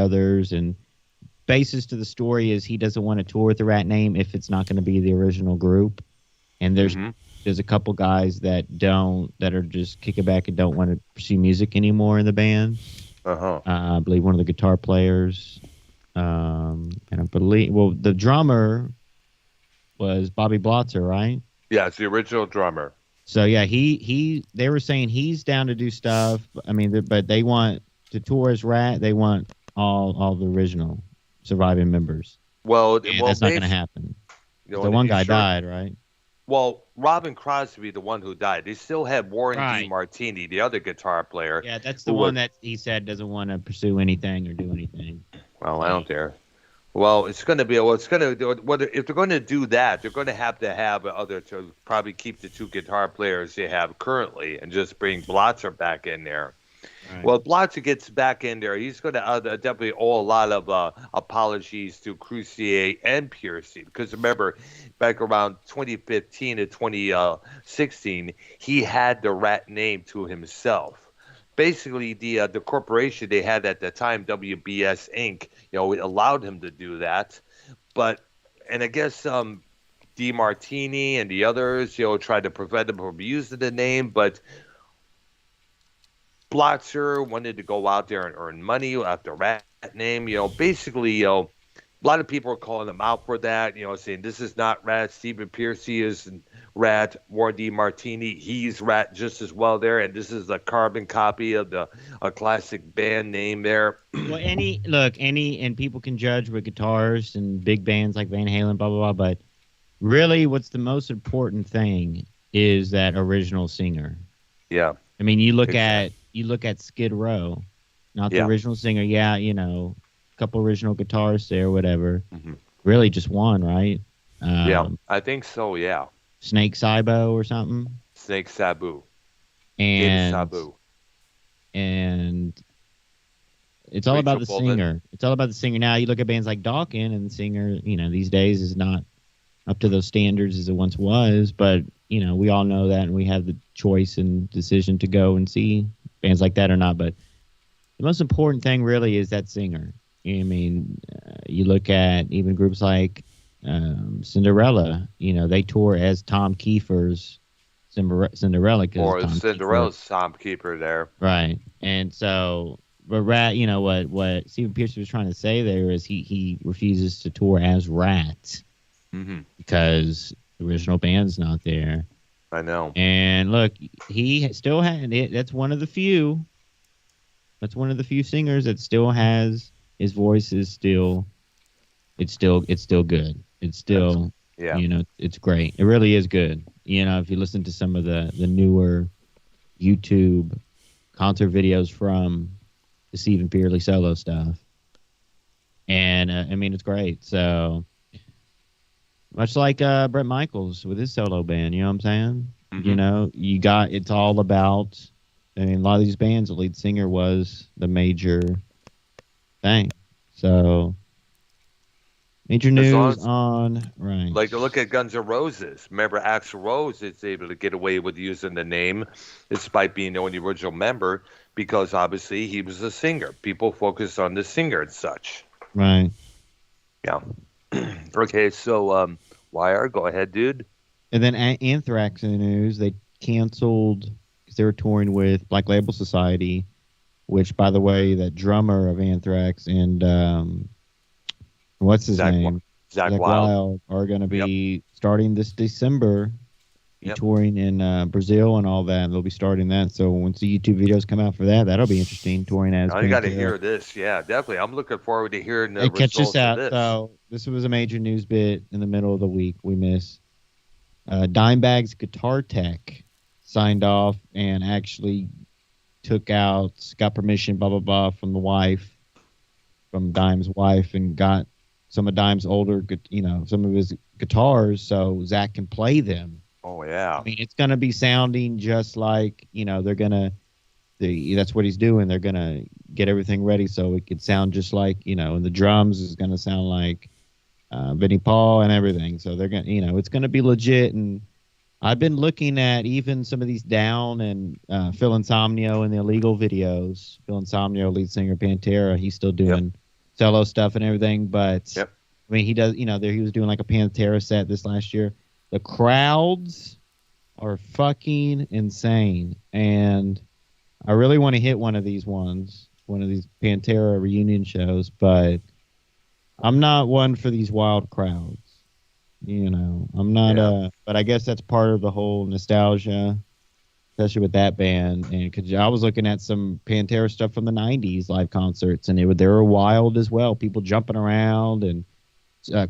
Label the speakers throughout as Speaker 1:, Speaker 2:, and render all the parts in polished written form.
Speaker 1: others. And basis to the story is he doesn't want to tour with the Rat name if it's not going to be the original group. And there's a couple guys that are just kicking back and don't want to pursue music anymore in the band. I believe one of the guitar players, and I believe the drummer was Bobby Blotzer, right?
Speaker 2: Yeah, it's the original drummer.
Speaker 1: So yeah, they were saying he's down to do stuff. I mean, but they want to tour as Rat. They want all the original surviving members.
Speaker 2: Well,
Speaker 1: that's not going to happen. The one guy died, right?
Speaker 2: Well, Robin Crosby, the one who died, they still had Warren DeMartini, the other guitar player.
Speaker 1: Yeah, that's the one that he said doesn't want to pursue anything or do anything.
Speaker 2: Well, I don't care. Well, if they're going to do that, they're going to have other to probably keep the two guitar players they have currently and just bring Blotzer back in there. Right. Well, Blotzer gets back in there. He's going to definitely owe a lot of apologies to Crucier and Piercy because remember, back around 2015 to 2016, he had the Rat name to himself. Basically, the corporation they had at the time, WBS Inc., it allowed him to do that. And I guess DeMartini and the others, tried to prevent him from using the name, but Blotzer wanted to go out there and earn money after Rat name. Basically, a lot of people are calling him out for that, saying this is not Rat. Stephen Piercy is Rat. Warren DeMartini, he's Rat just as well there. And this is a carbon copy of a classic band name there.
Speaker 1: Well, and people can judge with guitars and big bands like Van Halen, blah, blah, blah. But really what's the most important thing is that original singer.
Speaker 2: Yeah.
Speaker 1: I mean, you look at Skid Row, not the original singer. Yeah, a couple original guitarists there, whatever. Mm-hmm. Really, just one, right?
Speaker 2: Yeah, I think so. Yeah.
Speaker 1: Snake Sabu or something.
Speaker 2: Snake Sabu.
Speaker 1: And
Speaker 2: Sabu.
Speaker 1: And it's all about the singer. It's all about the singer. Now you look at bands like Dawkins, and the singer, these days is not up to those standards as it once was, but we all know that, and we have the choice and decision to go and see bands like that or not. But the most important thing really is that singer. I mean, you look at even groups like Cinderella. They tour as Tom Kiefer's Cinderella.
Speaker 2: Or Cinderella's Tom Kiefer there.
Speaker 1: Right. And so, but Rat, what Stephen Piercy was trying to say there is he refuses to tour as Rat because the original band's not there.
Speaker 2: I know.
Speaker 1: And look, he still had it. That's one of the few. That's one of the few singers that still has his voice is still. It's still good. It's still, it's great. It really is good. If you listen to some of the newer YouTube concert videos from the Stephen Piercy solo stuff, and I mean it's great. So. Much like Bret Michaels with his solo band, you know what I'm saying? Mm-hmm. It's all about, a lot of these bands, the lead singer was the major thing. So, major news right.
Speaker 2: Like, look at Guns N' Roses. Remember, Axl Rose is able to get away with using the name despite being the only original member because, obviously, he was a singer. People focus on the singer and such.
Speaker 1: Right.
Speaker 2: Yeah. Okay, so Wire, go ahead, dude.
Speaker 1: And then Anthrax in the news, they canceled because they were touring with Black Label Society, which, by the way, that drummer of Anthrax and what's his name?
Speaker 2: Zach Wild
Speaker 1: are going to be starting this December, touring in Brazil and all that. They'll be starting that. So once the YouTube videos come out for that, that'll be interesting. Touring as.
Speaker 2: You got to hear this. Yeah, definitely. I'm looking forward to hearing the results
Speaker 1: catch us out.
Speaker 2: Of this.
Speaker 1: So this was a major news bit in the middle of the week. We missed. Dimebag's guitar tech signed off and actually got permission, blah, blah, blah, from Dime's wife, and got some of Dime's older, some of his guitars so Zach can play them.
Speaker 2: Oh, yeah.
Speaker 1: I mean, it's going to be sounding just like, they're going to, that's what he's doing. They're going to get everything ready so it could sound just like, and the drums is going to sound like Vinnie Paul and everything. So they're going to, it's going to be legit. And I've been looking at even some of these Down and Phil Insomnio and the Illegal videos. Phil Insomnio, lead singer Pantera, he's still doing Costello stuff and everything, but
Speaker 2: Yep.
Speaker 1: I mean, he does. There he was doing like a Pantera set this last year. The crowds are fucking insane, and I really want to hit one of these Pantera reunion shows, but I'm not one for these wild crowds. I'm not. But I guess that's part of the whole nostalgia, especially with that band. And because I was looking at some Pantera stuff from the '90s live concerts, and they were wild as well. People jumping around and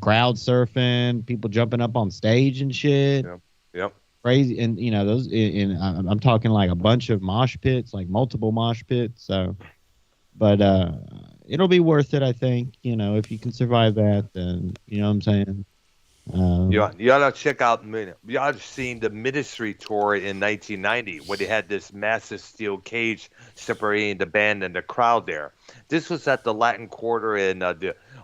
Speaker 1: crowd surfing, people jumping up on stage and shit.
Speaker 2: Yep.
Speaker 1: Crazy, and those. I'm talking like a bunch of mosh pits, like multiple mosh pits. So, but it'll be worth it, I think. If you can survive that, then you know what I'm saying.
Speaker 2: You ought to check out. You ought to have seen the Ministry tour in 1990, where they had this massive steel cage separating the band and the crowd. There, this was at the Latin Quarter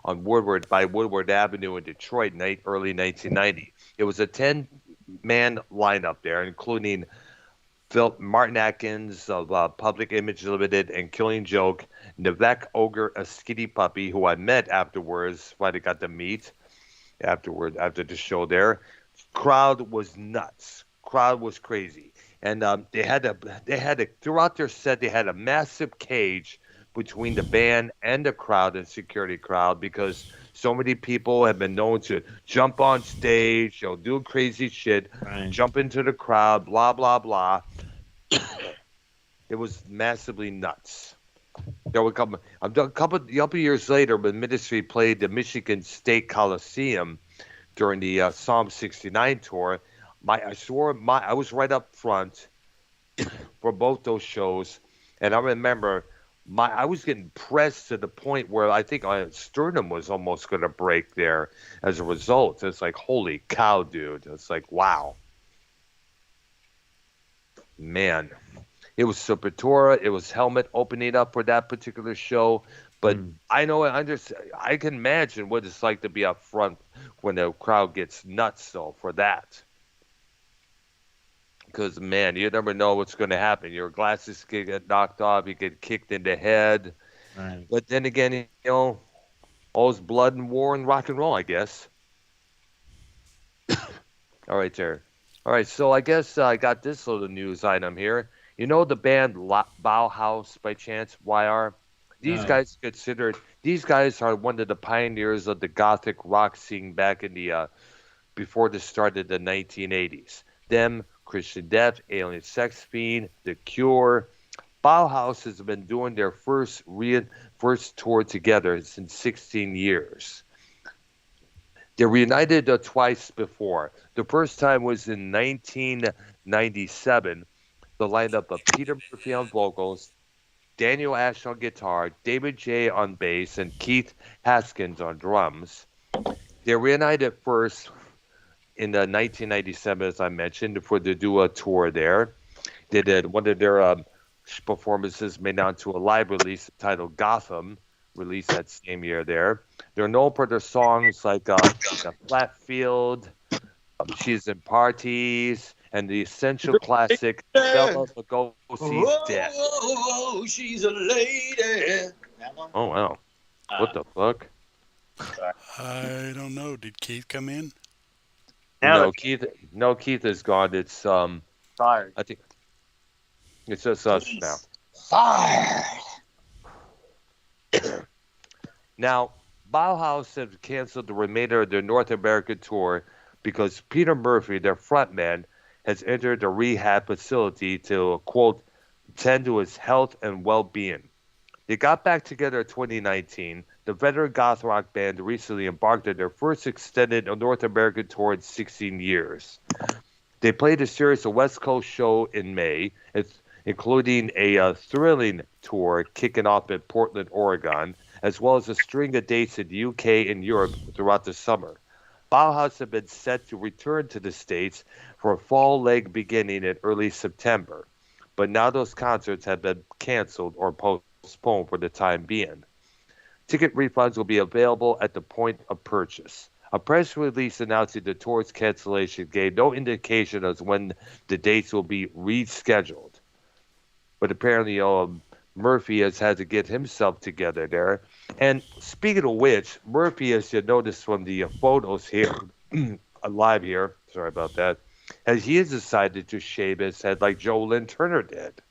Speaker 2: on Woodward Avenue in Detroit, early 1990. It was a 10-man lineup there, including Martin Atkins of Public Image Limited and Killing Joke, Nivek Ogre, a skinny puppy who I met afterwards. I got to meet after the show there. Crowd was nuts. Crowd was crazy. And they had throughout their set, they had a massive cage between the band and the crowd and security crowd, because so many people have been known to jump on stage, do crazy shit,
Speaker 1: Right.
Speaker 2: jump into the crowd, blah, blah, blah. It was massively nuts. There were a couple years later, when Ministry played the Michigan State Coliseum during the Psalm 69 tour, I was right up front for both those shows, and I remember I was getting pressed to the point where I think my sternum was almost going to break there as a result. It's like, holy cow, dude! It's like, wow, man. It was Sepultura. It was Helmet opening up for that particular show. But I can imagine what it's like to be up front when the crowd gets nuts, though, for that. Because, man, you never know what's going to happen. Your glasses can get knocked off. You get kicked in the head.
Speaker 1: Right.
Speaker 2: But then again, all's blood and war and rock and roll, I guess. All right, there. All right, so I guess I got this little news item here. You know the band Bauhaus by chance, YR? These guys are one of the pioneers of the gothic rock scene back in the before the start of the 1980s. Them, Christian Death, Alien Sex Fiend, The Cure. Bauhaus has been doing their first tour together since 16 years. They reunited twice before. The first time was in 1997. The lineup of Peter Murphy on vocals, Daniel Ash on guitar, David J on bass, and Keith Haskins on drums. They reunited first in 1997, as I mentioned, for the duo tour there. They did one of their performances made onto a live release titled Gotham, released that same year there. They're known for their songs like The Flatfield, She's in Parties, and the essential classic Bela Lugosi's Death.
Speaker 3: Oh, she's a lady.
Speaker 2: Oh, wow. What the fuck?
Speaker 4: I don't know. Did Keith come in?
Speaker 2: No, Keith is gone. It's
Speaker 3: Fired.
Speaker 2: I think it's just us now.
Speaker 3: Fired.
Speaker 2: Now, Bauhaus have canceled the remainder of their North American tour because Peter Murphy, their frontman, has entered a rehab facility to, quote, tend to his health and well-being. They got back together in 2019. The veteran goth rock band recently embarked on their first extended North American tour in 16 years. They played a series of West Coast shows in May, including a thrilling tour kicking off in Portland, Oregon, as well as a string of dates in the UK and Europe throughout the summer. Bauhaus have been set to return to the States for a fall leg beginning in early September, but now those concerts have been canceled or postponed for the time being. Ticket refunds will be available at the point of purchase. A press release announcing the tour's cancellation gave no indication as when the dates will be rescheduled. But apparently, Murphy has had to get himself together there. And speaking of which, Murphy, as you notice from the photos here, live here, sorry about that, he has decided to shave his head like Joe Lynn Turner did.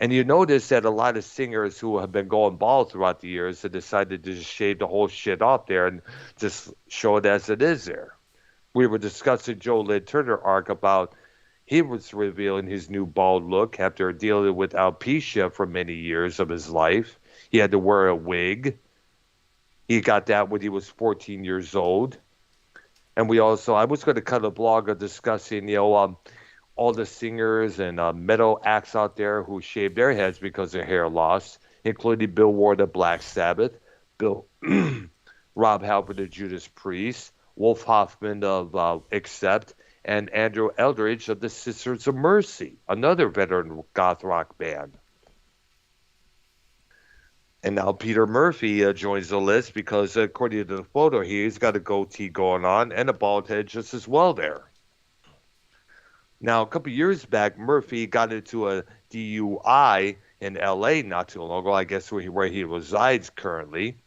Speaker 2: And you notice that a lot of singers who have been going bald throughout the years have decided to just shave the whole shit off there and just show it as it is there. We were discussing Joe Lynn Turner arc about he was revealing his new bald look after dealing with alopecia for many years of his life. He had to wear a wig. He got that when he was 14 years old. And I was going to cut a blog of discussing, all the singers and metal acts out there who shaved their heads because of hair loss, including Bill Ward of Black Sabbath, Rob Halford of Judas Priest, Wolf Hoffman of Accept, and Andrew Eldridge of the Sisters of Mercy, another veteran goth rock band. And now Peter Murphy joins the list because, according to the photo here, he's got a goatee going on and a bald head just as well there. Now, a couple years back, Murphy got into a DUI in L.A. not too long ago, I guess where he resides currently.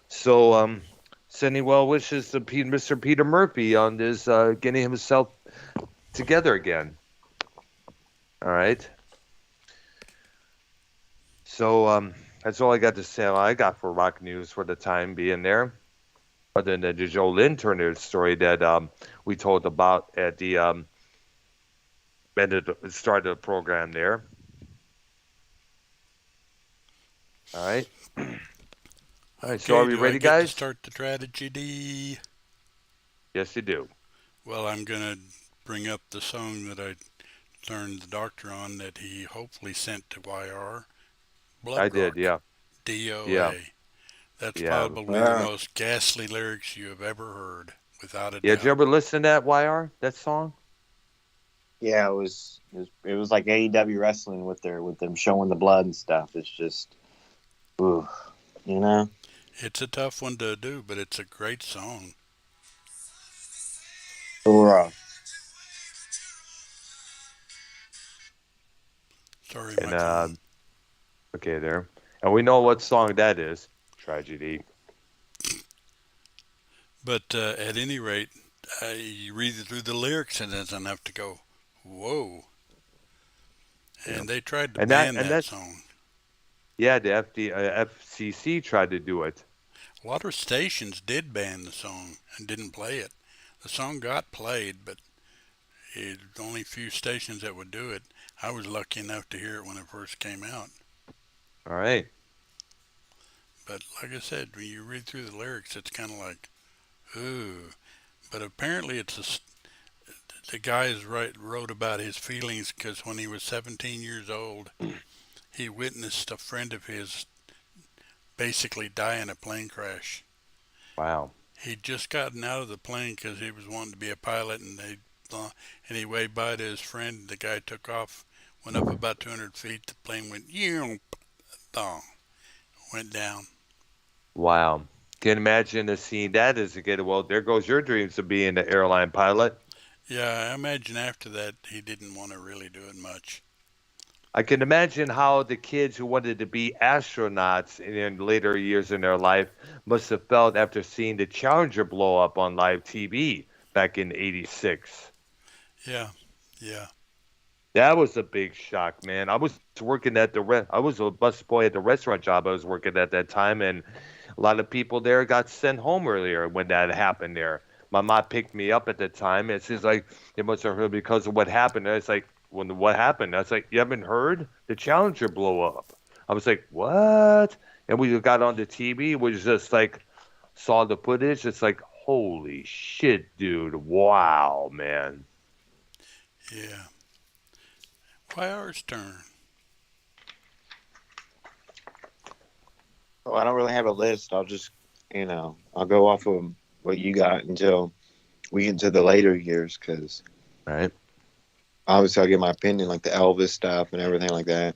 Speaker 2: So, sending well wishes to Mr. Peter Murphy on this getting himself together again. All right. So that's all I got to say. I got for rock news for the time being there. Other than the Joe Lynn Turner story that we told about at the start of the program there. All right. All right. So are we ready, guys?
Speaker 4: To start the tragedy.
Speaker 2: Yes, you do.
Speaker 4: Well, I'm gonna bring up the song that I learned the doctor on that he hopefully sent to YR. Blood
Speaker 2: I
Speaker 4: Rock.
Speaker 2: did, yeah.
Speaker 4: DOA.
Speaker 2: Yeah.
Speaker 4: That's
Speaker 2: Yeah.
Speaker 4: probably the most ghastly lyrics you have ever heard, without a
Speaker 2: Yeah,
Speaker 4: doubt.
Speaker 2: did you ever listen to that YR, that song?
Speaker 5: Yeah, it was like AEW wrestling with them showing the blood and stuff. It's just, ooh, you know.
Speaker 4: It's a tough one to do, but it's a great song.
Speaker 5: Hoorah.
Speaker 4: Sorry,
Speaker 2: And
Speaker 4: my phone.
Speaker 2: okay, there. And we know what song that is. Tragedy.
Speaker 4: But at any rate, you read through the lyrics and it's enough to go, whoa. And they tried to ban that song.
Speaker 2: Yeah, the FCC tried to do it.
Speaker 4: A lot of stations did ban the song and didn't play it. The song got played, but only a few stations that would do it. I was lucky enough to hear it when it first came out.
Speaker 2: All right.
Speaker 4: But like I said, when you read through the lyrics, it's kind of like, ooh. But apparently the guy wrote about his feelings because when he was 17 years old, he witnessed a friend of his basically die in a plane crash.
Speaker 2: Wow.
Speaker 4: He'd just gotten out of the plane because he was wanting to be a pilot, and he waved bye to his friend. The guy took off, went up about 200 feet. The plane went, went down.
Speaker 2: Wow. Can you imagine the scene that is again? Well, there goes your dreams of being an airline pilot.
Speaker 4: Yeah, I imagine after that he didn't want to really do it much.
Speaker 2: I can imagine how the kids who wanted to be astronauts in later years in their life must have felt after seeing the Challenger blow up on live TV back in '86.
Speaker 4: Yeah.
Speaker 2: That was a big shock, man. I was working at I was a busboy at the restaurant job I was working at that time, and a lot of people there got sent home earlier when that happened there. My mom picked me up at the time, and she's like, "It must have heard because of what happened." And it's like, what happened? I was like, "You haven't heard? The Challenger blew up." I was like, "What?" And we got on the TV, we just like saw the footage. It's like, holy shit, dude. Wow, man.
Speaker 4: Yeah. YR's turn.
Speaker 5: Well, I don't really have a list. I'll just, I'll go off of what you got until we get to the later years, because
Speaker 2: Right.
Speaker 5: obviously I'll get my opinion, like the Elvis stuff and everything like that.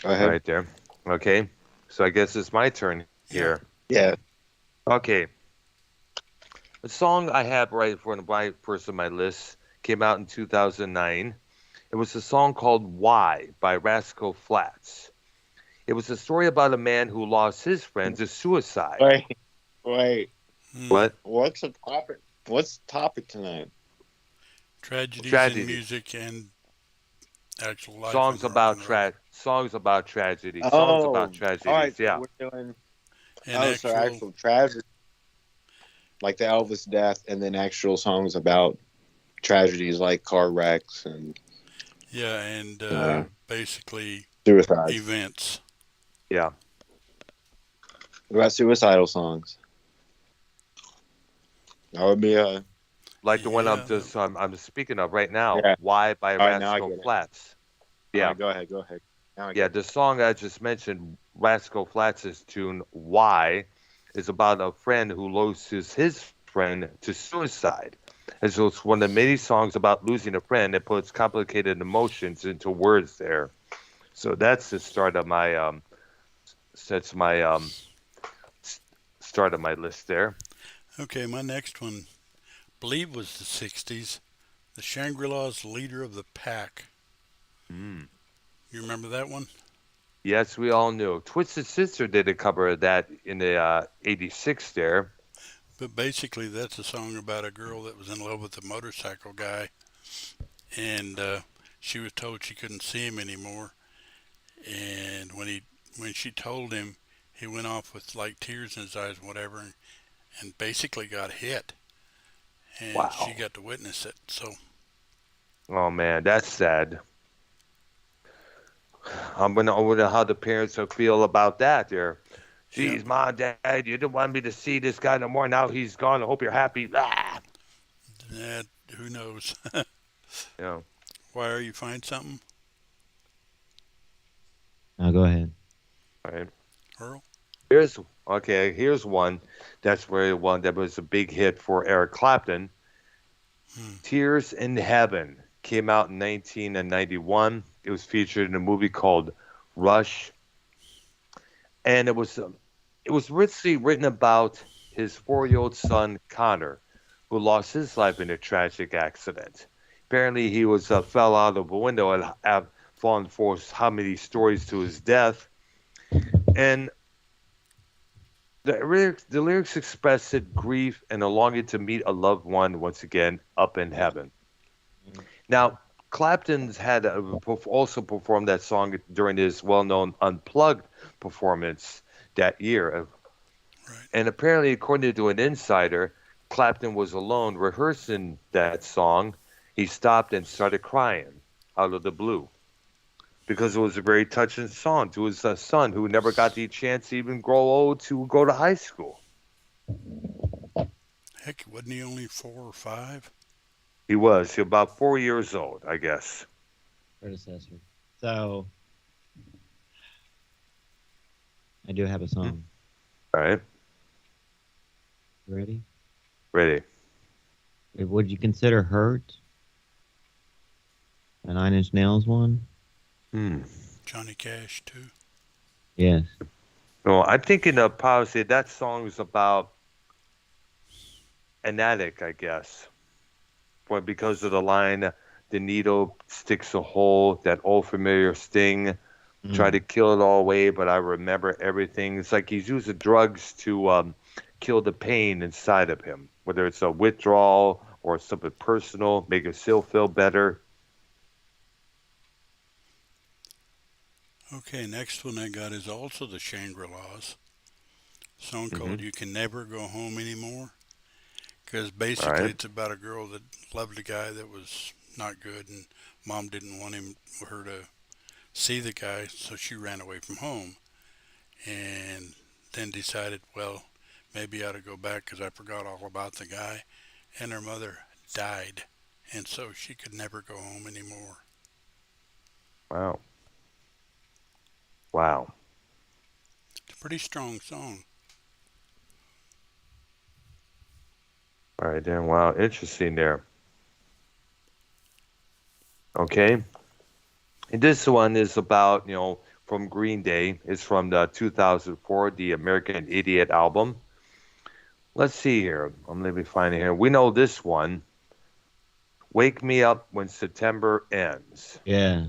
Speaker 5: Go ahead.
Speaker 2: Right there. Okay. So I guess it's my turn here.
Speaker 5: Yeah.
Speaker 2: Okay. The song I have right first on my list came out in 2009. It was a song called "Why" by Rascal Flatts. It was a story about a man who lost his friend to suicide.
Speaker 5: Wait.
Speaker 4: Hmm.
Speaker 2: What?
Speaker 5: What's the topic? What's the topic tonight?
Speaker 4: Tragedies in
Speaker 2: Tragedy.
Speaker 4: music and actual life
Speaker 2: Songs
Speaker 4: in rock
Speaker 2: about
Speaker 4: and roll.
Speaker 2: songs about tragedy. Songs about
Speaker 5: Oh, all right.
Speaker 2: tragedies.
Speaker 5: So
Speaker 2: Yeah.
Speaker 5: we're doing
Speaker 4: And actual,
Speaker 5: actual tragedy, like the Elvis death, and then actual songs about tragedies like car wrecks and
Speaker 4: yeah, and
Speaker 5: uh,
Speaker 4: basically
Speaker 5: suicides.
Speaker 4: events.
Speaker 2: Yeah.
Speaker 5: What about suicidal songs? That would be a
Speaker 2: Like the one
Speaker 4: Yeah,
Speaker 2: I'm speaking of right now.
Speaker 5: yeah.
Speaker 2: "Why" by
Speaker 5: All right, now I
Speaker 2: Rascal
Speaker 5: get it.
Speaker 2: Flatts.
Speaker 5: All
Speaker 2: Yeah.
Speaker 5: right, go ahead. Go ahead. Now I
Speaker 2: Yeah,
Speaker 5: get
Speaker 2: the song I just mentioned, Rascal Flatts' tune "Why," is about a friend who loses his friend to suicide. And so it's one of the many songs about losing a friend that puts complicated emotions into words there. So that's the start of my that's my start of my list there.
Speaker 4: okay, my next one, believe was the 60s. The Shangri-La's Leader of the Pack.
Speaker 2: Mm.
Speaker 4: You remember that one?
Speaker 2: Yes, we all knew. Twisted Sister did a cover of that in the '86 there.
Speaker 4: But basically, that's a song about a girl that was in love with a motorcycle guy, and she was told she couldn't see him anymore. And when she told him, he went off with like tears in his eyes, and whatever, and basically got hit. And she
Speaker 2: Wow.
Speaker 4: got to witness it. So
Speaker 2: Oh man, that's sad. I wonder how the parents will feel about that there.
Speaker 4: yeah,
Speaker 2: Geez, mom, dad, you didn't want me to see this guy no more. Now he's gone. I hope you're happy. Ah!
Speaker 4: that who knows?
Speaker 2: You know,
Speaker 4: Why are you find something,
Speaker 1: Now go ahead.
Speaker 2: right?
Speaker 4: Earl?
Speaker 2: Here's here's one that's where one that was a big hit for Eric Clapton.
Speaker 4: Hmm.
Speaker 2: Tears in Heaven came out in 1991. It was featured in a movie called Rush, and it was richly written about his 4-year-old son Connor, who lost his life in a tragic accident. Apparently, he was fell out of a window and have fallen for how many stories to his death, and the lyrics express it grief and a longing to meet a loved one once again up in heaven. Now, Clapton's had also performed that song during his well-known Unplugged performance that year.
Speaker 4: Right.
Speaker 2: And apparently, according to an insider, Clapton was alone rehearsing that song. He stopped and started crying out of the blue because it was a very touching song to his son who never got the chance to even grow old to go to high school.
Speaker 4: Heck, wasn't he only 4 or 5?
Speaker 2: He about 4 years old, I guess.
Speaker 1: Predecessor. So I do have a song.
Speaker 2: All right,
Speaker 1: Ready?
Speaker 2: ready.
Speaker 1: Would you consider Hurt a Nine Inch Nails one?
Speaker 2: Hmm.
Speaker 4: Johnny Cash too.
Speaker 1: Yes.
Speaker 2: No, I'm thinking of policy. That song is about an addict, I guess. But because of the line, the needle sticks a hole, that old familiar sting. Try to kill it all away, but I remember everything. It's like he's using drugs to kill the pain inside of him, whether it's a withdrawal or something personal, make him still feel better.
Speaker 4: Okay, next one I got is also the Shangri-Las. Song
Speaker 2: Hmm.
Speaker 4: called "You Can Never Go Home Anymore." Because
Speaker 2: All
Speaker 4: basically
Speaker 2: right.
Speaker 4: it's about a girl that loved a guy that was not good, and mom didn't want her to see the guy, so she ran away from home, and then decided, well, maybe I ought to go back because I forgot all about the guy, and her mother died, and so she could never go home anymore.
Speaker 2: Wow. Wow.
Speaker 4: It's a pretty strong song.
Speaker 2: All right, then. Wow. Interesting there. Okay. And this one is about, from Green Day. It's from the 2004, the American Idiot album. Let's see here. Let me find it here. We know this one. Wake Me Up When September Ends.
Speaker 1: Yes.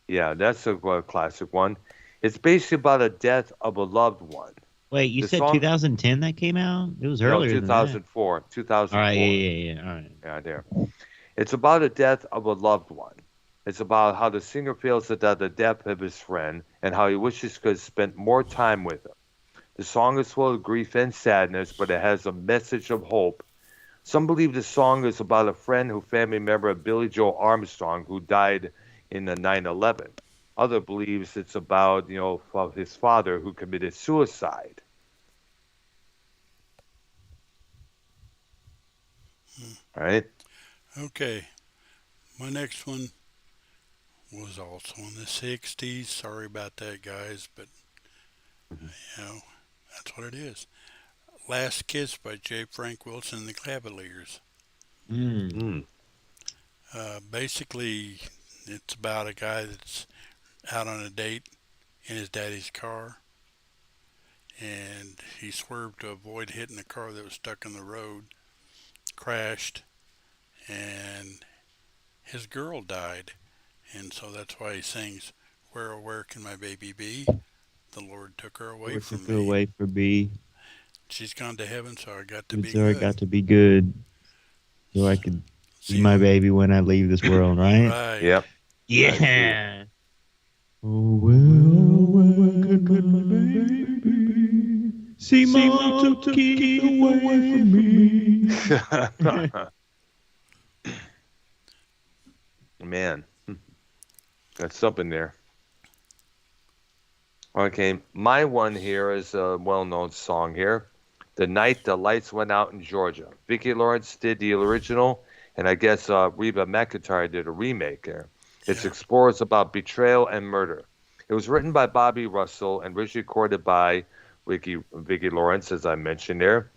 Speaker 2: Yeah, that's a classic one. It's basically about a death of a loved one.
Speaker 1: Wait, you
Speaker 2: The
Speaker 1: said
Speaker 2: song,
Speaker 1: 2010 that came out? It was
Speaker 2: no,
Speaker 1: earlier than that.
Speaker 2: 2004,
Speaker 1: All right, yeah,
Speaker 2: 2004.
Speaker 1: yeah, yeah. All right.
Speaker 2: Yeah, there. It's about the death of a loved one. It's about how the singer feels about the death of his friend and how he wishes he could have spent more time with him. The song is full of grief and sadness, but it has a message of hope. Some believe the song is about a friend who family member of Billy Joe Armstrong who died in the 9/11. Other believes it's about, of his father who committed suicide. All right?
Speaker 4: Okay, my next one was also in the 60s. Sorry about that, guys, but you know, that's what it is. Last Kiss by J. Frank Wilson and the Cavaliers.
Speaker 1: Mm.
Speaker 2: Mm.
Speaker 4: Basically, it's about a guy that's out on a date in his daddy's car, and he swerved to avoid hitting a car that was stuck in the road, crashed, and his girl died. And so that's why he sings, "Where, oh, where can my baby be? The Lord took her away
Speaker 1: Lord took
Speaker 4: from
Speaker 1: her
Speaker 4: me.
Speaker 1: away for me.
Speaker 4: She's gone to heaven, so I got to
Speaker 1: Good,
Speaker 4: be
Speaker 1: so I
Speaker 4: good."
Speaker 1: got to be good. So I could see
Speaker 4: See,
Speaker 1: my baby when I leave this world, right?
Speaker 4: right.
Speaker 2: Yep, that's true.
Speaker 1: Yeah. Oh, well, could my baby see mom took it away from me.
Speaker 2: Man, that's something there. Okay, my one here is a well-known song here. The Night the Lights Went Out in Georgia. Vicki Lawrence did the original, and I guess Reba McEntire did a remake there. It
Speaker 4: Yeah.
Speaker 2: explores about betrayal and murder. It was written by Bobby Russell and was recorded by Vicki Lawrence, as I mentioned there.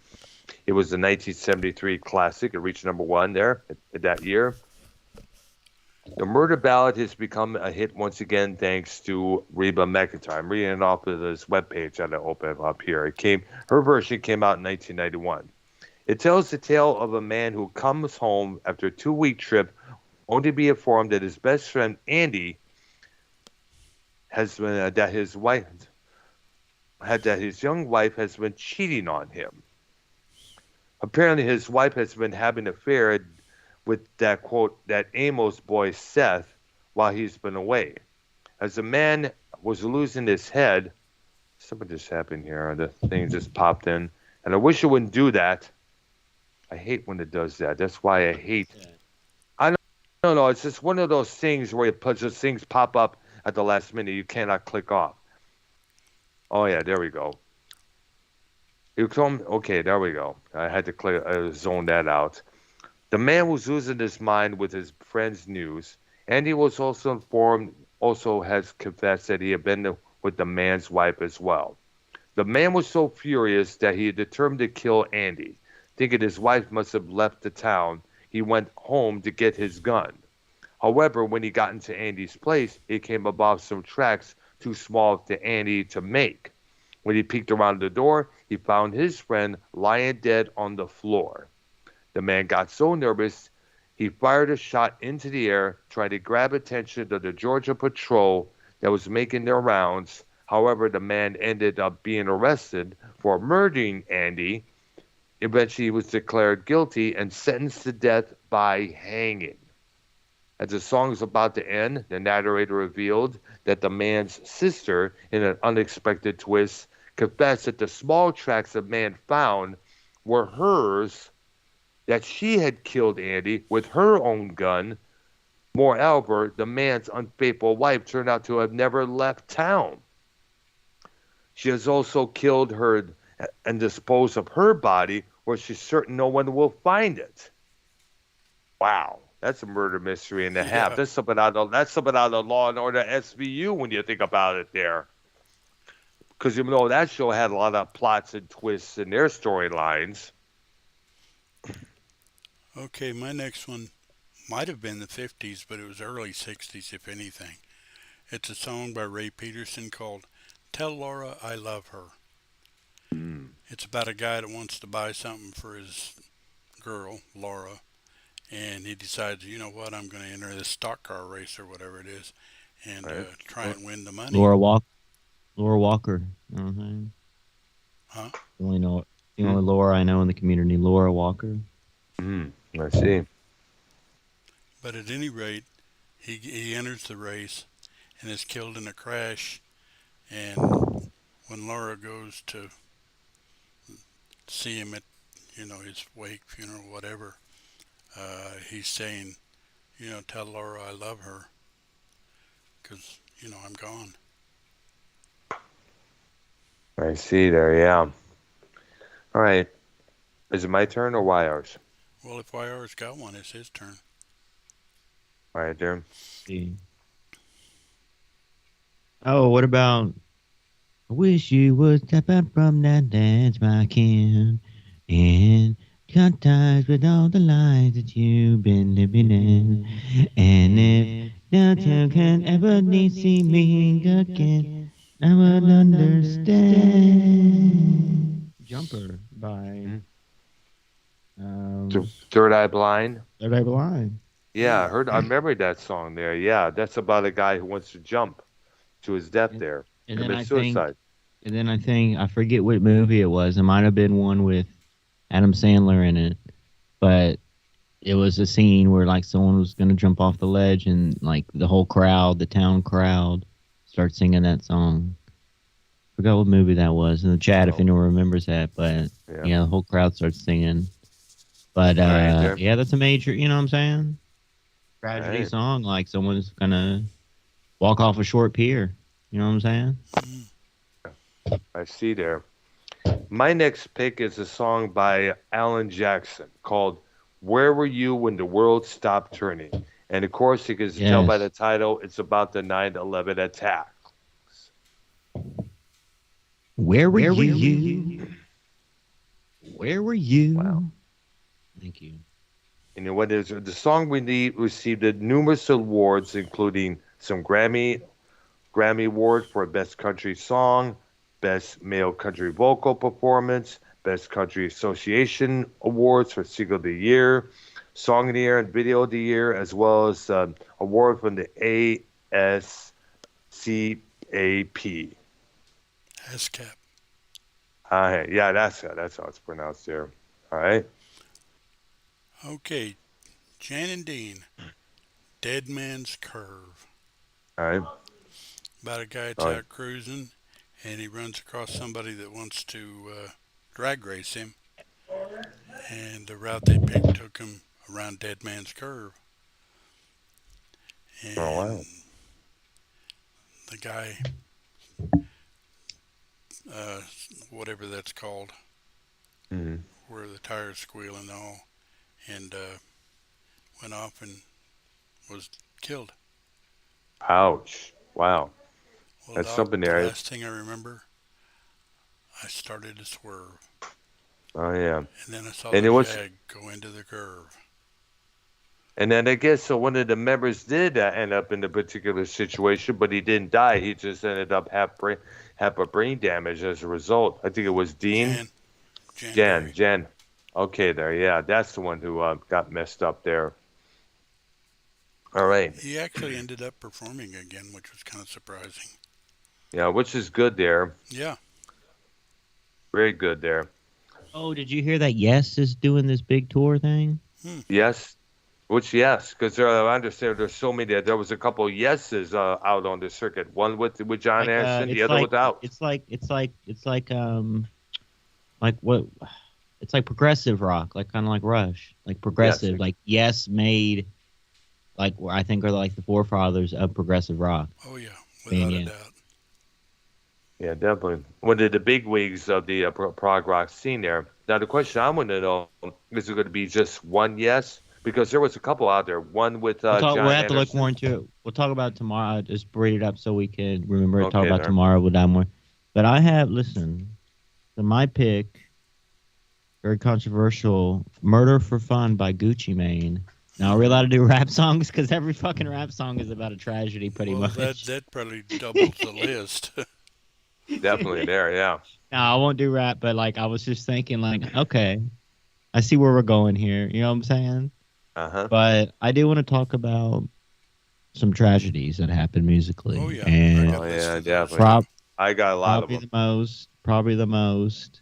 Speaker 2: It was the 1973 classic. It reached number one there that year. The Murder Ballad has become a hit once again thanks to Reba McEntire. I'm reading it off of this webpage that I open up here. Her version came out in 1991. It tells the tale of a man who comes home after a 2-week trip only to be informed that his best friend Andy has been that his young wife has been cheating on him. Apparently, his wife has been having an affair with that quote that Amos boy Seth while he's been away. As the man was losing his head, something just happened here. The thing just popped in, and I wish it wouldn't do that. I hate when it does that. That's why I hate. I don't know. It's just one of those things where just things pop up at the last minute. You cannot click off. Oh yeah, there we go. You come. Okay, there we go. I had to zone that out. The man was losing his mind with his friend's news, and he was also informed, also has confessed that he had been with the man's wife as well. The man was so furious that he had determined to kill Andy. Thinking his wife must have left the town, he went home to get his gun. However, when he got into Andy's place, he came above some tracks too small for Andy to make. When he peeked around the door, he found his friend lying dead on the floor. The man got so nervous, he fired a shot into the air, trying to grab attention of the Georgia patrol that was making their rounds. However, the man ended up being arrested for murdering Andy. Eventually, he was declared guilty and sentenced to death by hanging. As the song is about to end, the narrator revealed that the man's sister, in an unexpected twist, confessed that the small tracks the man found were hers, that she had killed Andy with her own gun. Moreover, the man's unfaithful wife turned out to have never left town. She has also killed her and disposed of her body where she's certain no one will find it. Wow, that's a murder mystery and a half.
Speaker 4: Yeah.
Speaker 2: That's something out of Law and Order SVU when you think about it there. Because that show had a lot of plots and twists in their storylines.
Speaker 4: Okay, my next one might have been the 50s, but it was early 60s, if anything. It's a song by Ray Peterson called "Tell Laura I Love Her."
Speaker 2: Mm.
Speaker 4: It's about a guy that wants to buy something for his girl, Laura, and he decides, you know what, I'm going to enter this stock car race or whatever it is, and
Speaker 2: Right.
Speaker 4: try and win the money.
Speaker 1: Laura Walker. You know what I'm saying?
Speaker 4: Huh?
Speaker 1: The only Laura I know in the community, Laura Walker.
Speaker 2: I see.
Speaker 4: But at any rate, he enters the race and is killed in a crash. And when Laura goes to see him at, his wake, funeral, whatever, he's saying, tell Laura I love her, because I'm gone.
Speaker 2: I see there. Yeah. All right. Is it my turn or YR's?
Speaker 4: Well, if YR's got one, it's his turn.
Speaker 2: All right, there.
Speaker 1: See. Oh, what about? I wish you would step out from that dance, my kin, and cut ties with all the lies that you've been living in. And if that you can ever need see me again, I would understand. Jumper by
Speaker 2: Third Eye Blind.
Speaker 1: Third Eye Blind.
Speaker 2: Yeah, I remember that song there. Yeah, that's about a guy who wants to jump to his death there.
Speaker 1: And
Speaker 2: Commit
Speaker 1: then
Speaker 2: suicide.
Speaker 1: I think I forget what movie it was. It might have been one with Adam Sandler in it, but it was a scene where like someone was gonna jump off the ledge and like the whole crowd, the town crowd, starts singing that song. Forgot what movie that was in the chat if anyone remembers that, but yeah, the whole crowd starts singing. But yeah, that's a major, you know what I'm saying? Tragedy song, like someone's gonna walk off a short pier. You know what I'm saying?
Speaker 2: I see there. My next pick is a song by Alan Jackson called "Where Were You When the World Stopped Turning?" And of course, you can tell by the title, it's about the 9/11 attack.
Speaker 1: Where were you? Where were you?
Speaker 2: Wow.
Speaker 1: Thank you.
Speaker 2: And what is the song received numerous awards, including some Grammy Award for Best Country Song, Best Male Country Vocal Performance, Best Country Association Awards for Single of the Year, Song of the Year and Video of the Year, as well as award from the ASCAP.
Speaker 4: ASCAP.
Speaker 2: Yeah, that's how it's pronounced there. All right.
Speaker 4: Okay, Jan and Dean, Dead Man's Curve.
Speaker 2: All right.
Speaker 4: About a guy that's out cruising, and he runs across somebody that wants to drag race him. And the route they picked took him around Dead Man's Curve. And the guy, whatever that's called, where the tires squeal and all, and went off and was killed.
Speaker 2: Ouch. Wow.
Speaker 4: Well,
Speaker 2: That's something there.
Speaker 4: The last thing I remember, I started to swerve.
Speaker 2: Oh, yeah.
Speaker 4: And then I saw the jag go into the curve.
Speaker 2: And then I guess one of the members did end up in a particular situation, but he didn't die. He just ended up have a brain damage as a result. I think it was Dean. Jan. Okay, there. Yeah, that's the one who got messed up there. All right.
Speaker 4: He actually ended up performing again, which was kind of surprising.
Speaker 2: Yeah, which is good there.
Speaker 4: Yeah.
Speaker 2: Very good there.
Speaker 1: Oh, did you hear that Yes is doing this big tour thing?
Speaker 2: Yes. Which yes, because I understand there's so many. There was a couple yeses out on the circuit. One with John Anderson, the other without.
Speaker 1: It's like what? It's like progressive rock, like kind of like Rush, like progressive.
Speaker 2: Yes.
Speaker 1: Like Yes made, like I think are like the forefathers of progressive rock.
Speaker 4: Oh yeah, without a doubt.
Speaker 2: Yeah, definitely. One of the big wigs of the prog rock scene there. Now the question I want to know is it going to be just one Yes? Because there was a couple out there. One with John Anderson.
Speaker 1: We'll have to look more into it. We'll talk about it tomorrow. Just read it up so we can remember to talk about tomorrow with that more. But I have, listen, so my pick, very controversial, Murder for Fun by Gucci Mane. Now, are we allowed to do rap songs? Because every fucking rap song is about a tragedy pretty much.
Speaker 4: That probably doubles the list.
Speaker 2: Definitely there, yeah.
Speaker 1: No, I won't do rap, but like I was just thinking like, okay, I see where we're going here. You know what I'm saying?
Speaker 2: Uh-huh.
Speaker 1: But I do want to talk about some tragedies that happened musically.
Speaker 4: Oh yeah, I
Speaker 1: And
Speaker 4: got
Speaker 2: Oh
Speaker 4: lists
Speaker 2: yeah,
Speaker 4: of those
Speaker 2: definitely.
Speaker 4: too.
Speaker 2: I got a lot of them.
Speaker 1: probably the most,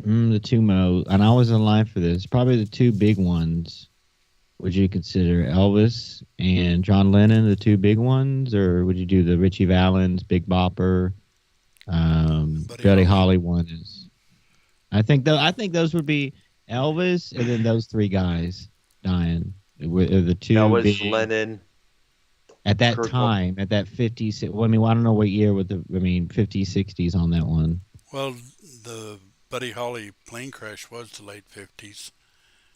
Speaker 1: the two most, and I was in line for this. Probably the two big ones. Would you consider Elvis and John Lennon the two big ones, or would you do the Richie Valens, Big Bopper,
Speaker 4: Buddy
Speaker 1: Buddy
Speaker 4: Holly.
Speaker 1: Holly one is? I think those would be Elvis, and then those three guys dying were the
Speaker 2: That
Speaker 1: two
Speaker 2: was
Speaker 1: big
Speaker 2: Lennon,
Speaker 1: at that
Speaker 2: Kurt.
Speaker 1: time, at that 50s. Well, I mean, well, I don't know what year with the, I mean, 50s, 60s on that one.
Speaker 4: Well, the Buddy Holly plane crash was the late 50s.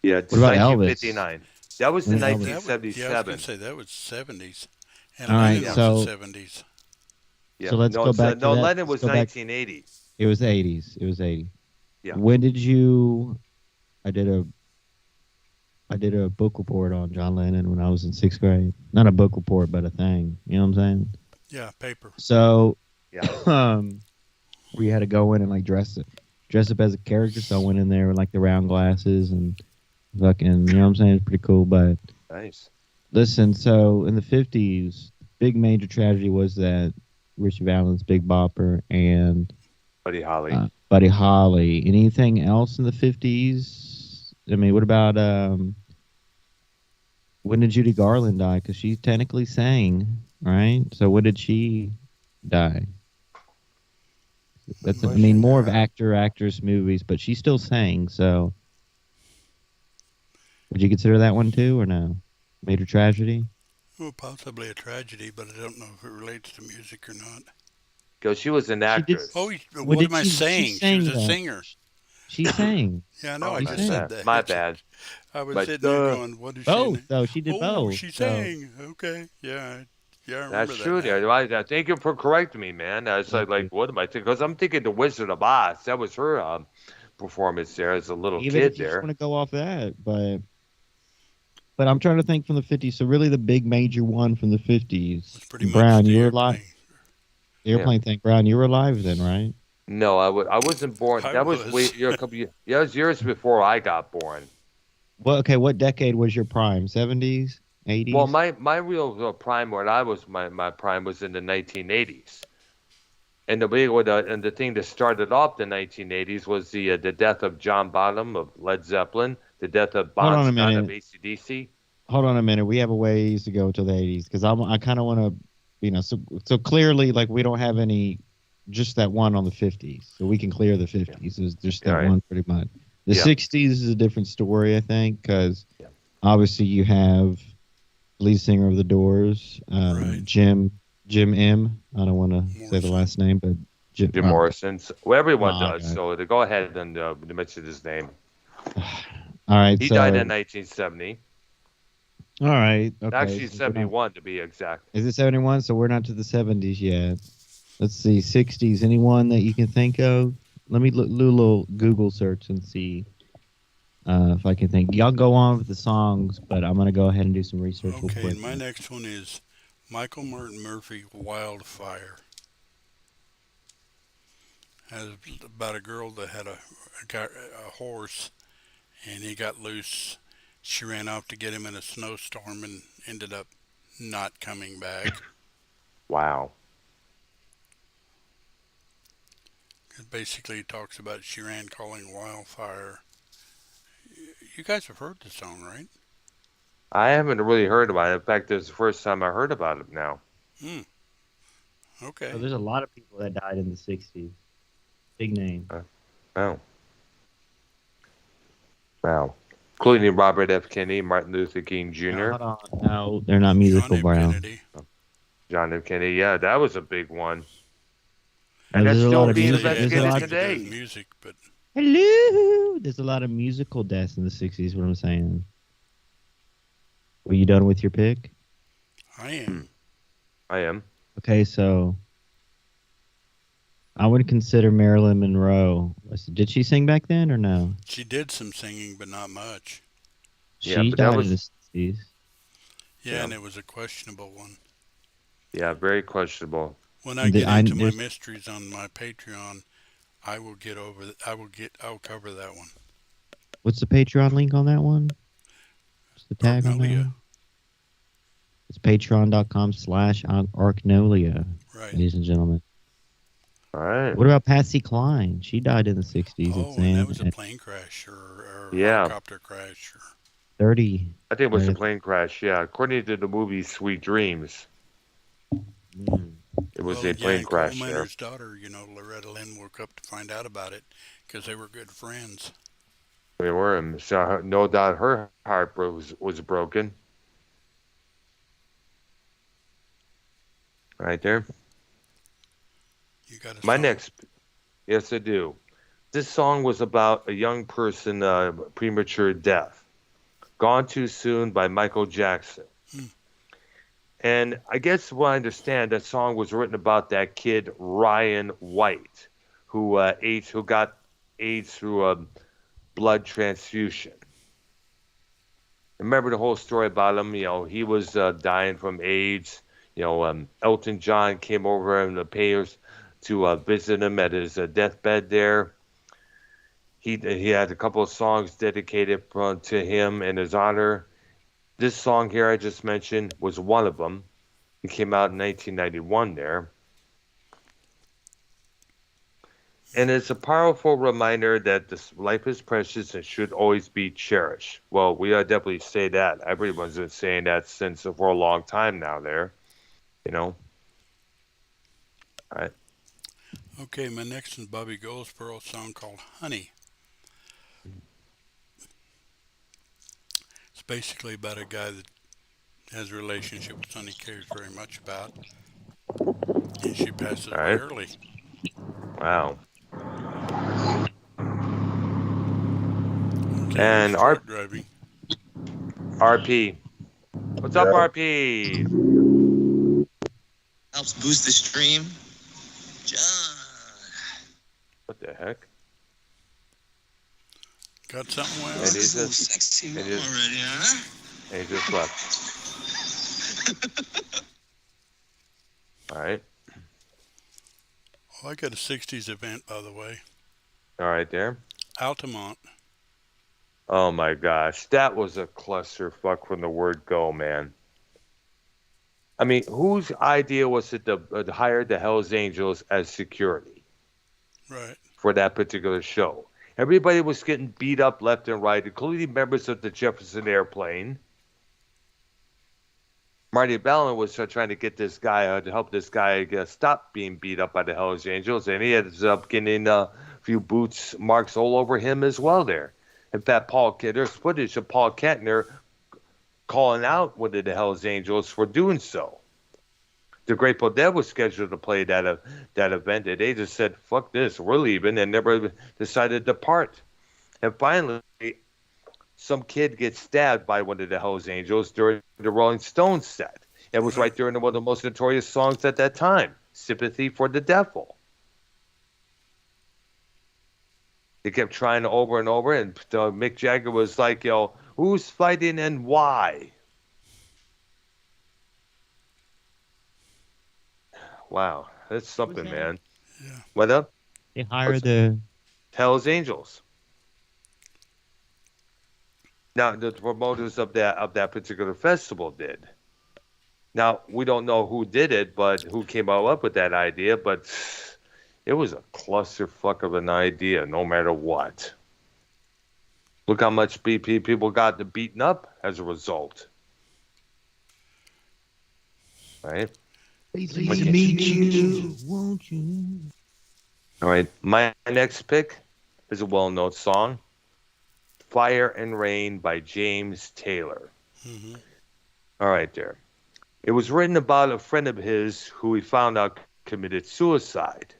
Speaker 2: Yeah, it's
Speaker 1: What about Elvis?
Speaker 2: 1959. That was in
Speaker 1: When Elvis-
Speaker 4: Yeah, I was
Speaker 2: 1977.
Speaker 4: going to say that was 70s. And
Speaker 1: All right,
Speaker 4: Lennon
Speaker 1: so
Speaker 4: was the 70s.
Speaker 2: Yeah.
Speaker 1: So let's
Speaker 2: no,
Speaker 1: go back to
Speaker 2: no,
Speaker 1: that.
Speaker 2: Lennon
Speaker 1: Let's
Speaker 2: was
Speaker 1: go back.
Speaker 2: 1980.
Speaker 1: It was the 80s. It was 80.
Speaker 2: Yeah.
Speaker 1: When did you? I did a book report on John Lennon when I was in 6th grade. Not a book report, but a thing. You know what I'm saying?
Speaker 4: Yeah, paper.
Speaker 1: So,
Speaker 2: Yeah.
Speaker 1: we had to go in and like dress up as a character. So I went in there with like the round glasses and fucking, you know what I'm saying? It's pretty cool. But
Speaker 2: Nice.
Speaker 1: listen, so in the 50s, big major tragedy was that Richie Valens, Big Bopper, and
Speaker 2: Buddy Holly.
Speaker 1: Buddy Holly. Anything else in the 50s? I mean, what about when did Judy Garland die? Because she technically sang, right? So when did she die? That's, I mean, more of actress movies, but she still sang. So would you consider that one too, or no? Major tragedy.
Speaker 4: Well, possibly a tragedy, but I don't know if it relates to music or not.
Speaker 2: Because she was an
Speaker 1: She did-
Speaker 2: actress.
Speaker 4: Oh,
Speaker 1: What
Speaker 4: what
Speaker 1: did
Speaker 4: am I
Speaker 1: she
Speaker 4: saying? She
Speaker 1: sang
Speaker 4: was a
Speaker 1: that?
Speaker 4: singer.
Speaker 1: She sang.
Speaker 4: Yeah, I know.
Speaker 2: Oh,
Speaker 4: I
Speaker 1: my
Speaker 4: just said
Speaker 2: bad.
Speaker 4: that.
Speaker 2: My bad.
Speaker 4: I was
Speaker 2: But,
Speaker 4: sitting there going, "What is she?"
Speaker 1: Both, though. She did
Speaker 4: Oh,
Speaker 1: both.
Speaker 4: she
Speaker 1: so-
Speaker 4: sang. Okay, yeah, I remember
Speaker 2: That's
Speaker 4: that.
Speaker 2: true.
Speaker 4: now.
Speaker 2: There. Thank you for correcting me, man. It's like, what am I thinking? Because I'm thinking The Wizard of Oz. That was her performance there as a little
Speaker 1: Even
Speaker 2: kid
Speaker 1: if you just
Speaker 2: there.
Speaker 1: want to go off that, but I'm trying to think from the 50s. So really, the big major one from the 50s.
Speaker 4: It's pretty much
Speaker 1: Brown,
Speaker 4: the
Speaker 1: you were
Speaker 4: airplane.
Speaker 1: alive. The airplane thing. Brown, you were alive then, right?
Speaker 2: No, I wasn't born.
Speaker 4: I
Speaker 2: That was
Speaker 4: was.
Speaker 2: way, a couple years. Yeah, it was years before I got born.
Speaker 1: Well, okay. What decade was your prime? 70s, 80s.
Speaker 2: Well, my real prime when I was my prime was in the 1980s, and the thing that started off the 1980s was the death of John Bonham of Led Zeppelin, the death of
Speaker 1: Hold on a
Speaker 2: Bon Scott of
Speaker 1: minute.
Speaker 2: AC/DC.
Speaker 1: Hold on a minute. We have a ways to go to the 80s because I kind of want to, so clearly like we don't have any, just that one on the 50s, so we can clear the 50s. It's just that
Speaker 2: Right.
Speaker 1: one pretty much. The
Speaker 2: Yeah.
Speaker 1: 60s is a different story, I think, because
Speaker 2: Yeah.
Speaker 1: obviously you have lead singer of the Doors,
Speaker 4: Right.
Speaker 1: Jim M. I don't want to say the
Speaker 4: Morrison.
Speaker 1: last name, but
Speaker 2: Jim Morrison. Well, everyone
Speaker 1: Oh,
Speaker 2: does.
Speaker 1: okay.
Speaker 2: So to go ahead and mention his name.
Speaker 1: All right.
Speaker 2: He
Speaker 1: so,
Speaker 2: died in 1970.
Speaker 1: all right. Okay,
Speaker 2: Actually,
Speaker 1: so we're not-
Speaker 2: 71 to be exact.
Speaker 1: Is it 71? So we're not to the 70s yet. Let's see. 60s. Anyone that you can think of? Let me do a little Google search and see if I can think. Y'all go on with the songs, but I'm going to go ahead and do some research real
Speaker 4: Okay,
Speaker 1: quick.
Speaker 4: and my next one is Michael Martin Murphy, Wildfire. Has about a girl that had a horse, and he got loose. She ran off to get him in a snowstorm and ended up not coming back.
Speaker 2: Wow.
Speaker 4: It basically talks about she ran calling wildfire. You guys have heard the song, right?
Speaker 2: I haven't really heard about it. In fact, this is the first time I heard about it now.
Speaker 4: Okay.
Speaker 1: So there's a lot of people that died in the 60s. Big name.
Speaker 2: Oh. Wow. Including Robert F. Kennedy, Martin Luther King Jr.,
Speaker 1: No, hold on. No, they're not musical,
Speaker 4: John F.
Speaker 1: Brown.
Speaker 4: Kennedy.
Speaker 2: John F. Kennedy. Yeah, that was a big one.
Speaker 1: No,
Speaker 2: And that's
Speaker 1: there's a
Speaker 2: still
Speaker 1: lot of
Speaker 2: being
Speaker 1: music.
Speaker 4: They
Speaker 1: There's a
Speaker 4: had
Speaker 1: lot
Speaker 2: investigated
Speaker 1: of,
Speaker 4: nothing to do
Speaker 2: today.
Speaker 4: with music, but
Speaker 1: hello. There's a lot of musical deaths in the 60s. What I'm saying. Were you done with your pick?
Speaker 4: I am.
Speaker 2: I am.
Speaker 1: Okay, so I would consider Marilyn Monroe. Did she sing back then or no?
Speaker 4: She did some singing, but not much.
Speaker 2: Yeah,
Speaker 1: She
Speaker 2: but that
Speaker 1: died
Speaker 2: was-
Speaker 1: in the 60s.
Speaker 4: Yeah,
Speaker 2: Yeah.
Speaker 4: and it was a questionable one.
Speaker 2: Yeah, very questionable.
Speaker 4: When I
Speaker 1: The-
Speaker 4: get
Speaker 1: I-
Speaker 4: into my
Speaker 1: there's-
Speaker 4: mysteries on my Patreon, I'll cover that one.
Speaker 1: What's the Patreon link on that one? What's the tag on that
Speaker 4: Arknolia.
Speaker 1: one? It's patreon.com/Arknolia,
Speaker 4: Right.
Speaker 1: ladies and gentlemen.
Speaker 2: All right.
Speaker 1: What about Patsy Cline? She died in the 60s
Speaker 4: Oh,
Speaker 1: at
Speaker 4: and that
Speaker 1: San
Speaker 4: was a
Speaker 1: at
Speaker 4: plane crash or
Speaker 2: Yeah.
Speaker 4: helicopter crash. Or,
Speaker 1: 30.
Speaker 2: I think it was a
Speaker 1: Right.
Speaker 2: plane crash. Yeah, according to the movie Sweet Dreams,
Speaker 1: Mm.
Speaker 2: it was
Speaker 4: well,
Speaker 2: a
Speaker 4: yeah,
Speaker 2: plane
Speaker 4: and Coal
Speaker 2: crash there.
Speaker 4: Miner's daughter, Loretta Lynn woke up to find out about it because they were good friends.
Speaker 2: We were, and so no doubt her heart was broken. Right there.
Speaker 4: You got a
Speaker 2: My
Speaker 4: song?
Speaker 2: next, yes, I do. This song was about a young person premature death, "Gone Too Soon" by Michael Jackson.
Speaker 4: Hmm.
Speaker 2: And I guess what I understand, that song was written about that kid Ryan White, who got AIDS through a blood transfusion. Remember the whole story about him? He was dying from AIDS. Elton John came over and the payers to visit him at his deathbed there. He had a couple of songs dedicated to him in his honor. This song here I just mentioned was one of them. It came out in 1991 there. And it's a powerful reminder that this life is precious and should always be cherished. Well, we definitely say that. Everyone's been saying that since for a long time now there. All right.
Speaker 4: Okay, my next is Bobby Goldsboro's song called Honey. It's basically about a guy that has a relationship with someone he cares very much about, and she passes
Speaker 2: All
Speaker 4: away
Speaker 2: right.
Speaker 4: early.
Speaker 2: Wow.
Speaker 4: Okay,
Speaker 2: And
Speaker 4: here's truck driving.
Speaker 2: RP. What's up, RP?
Speaker 3: Helps boost the stream. John.
Speaker 2: What the heck?
Speaker 4: Got something, Well?
Speaker 2: And he's
Speaker 3: This little
Speaker 2: just,
Speaker 3: sexy
Speaker 2: and
Speaker 3: mom
Speaker 2: he's-
Speaker 3: already, huh?
Speaker 2: and he just left. All right.
Speaker 4: Oh, I got a 60s event, by the way.
Speaker 2: All right there.
Speaker 4: Altamont.
Speaker 2: Oh my gosh, that was a clusterfuck from the word go, man. I mean, whose idea was it to hire the Hells Angels as security
Speaker 4: Right.
Speaker 2: for that particular show? Everybody was getting beat up left and right, including members of the Jefferson Airplane. Marty Ballin was trying to get this guy to help this guy stop being beat up by the Hells Angels, and he ended up getting a few boots marks all over him as well there. In fact, there's footage of Paul Kentner calling out one of the Hells Angels for doing so. The Grateful Dead was scheduled to play that event, and they just said, "Fuck this, we're leaving," and never decided to depart. And finally, some kid gets stabbed by one of the Hells Angels during the Rolling Stones set. It was right during one of the most notorious songs at that time, "Sympathy for the Devil." They kept trying over and over, and Mick Jagger was like, "Who's fighting and why?" Wow, that's something,
Speaker 1: that?
Speaker 2: man.
Speaker 4: Yeah.
Speaker 2: What up?
Speaker 1: They hired the.
Speaker 2: Hell's Angels. Now, the promoters of that particular festival did. Now, we don't know who did it, but who came up with that idea, but it was a clusterfuck of an idea, no matter what. Look how much people got beaten up as a result. Right?
Speaker 1: Please
Speaker 2: Okay.
Speaker 1: meet you, won't you?
Speaker 2: All right. My next pick is a well-known song, "Fire and Rain" by James Taylor.
Speaker 4: Mm-hmm.
Speaker 2: All right, there. It was written about a friend of his who he found out committed suicide.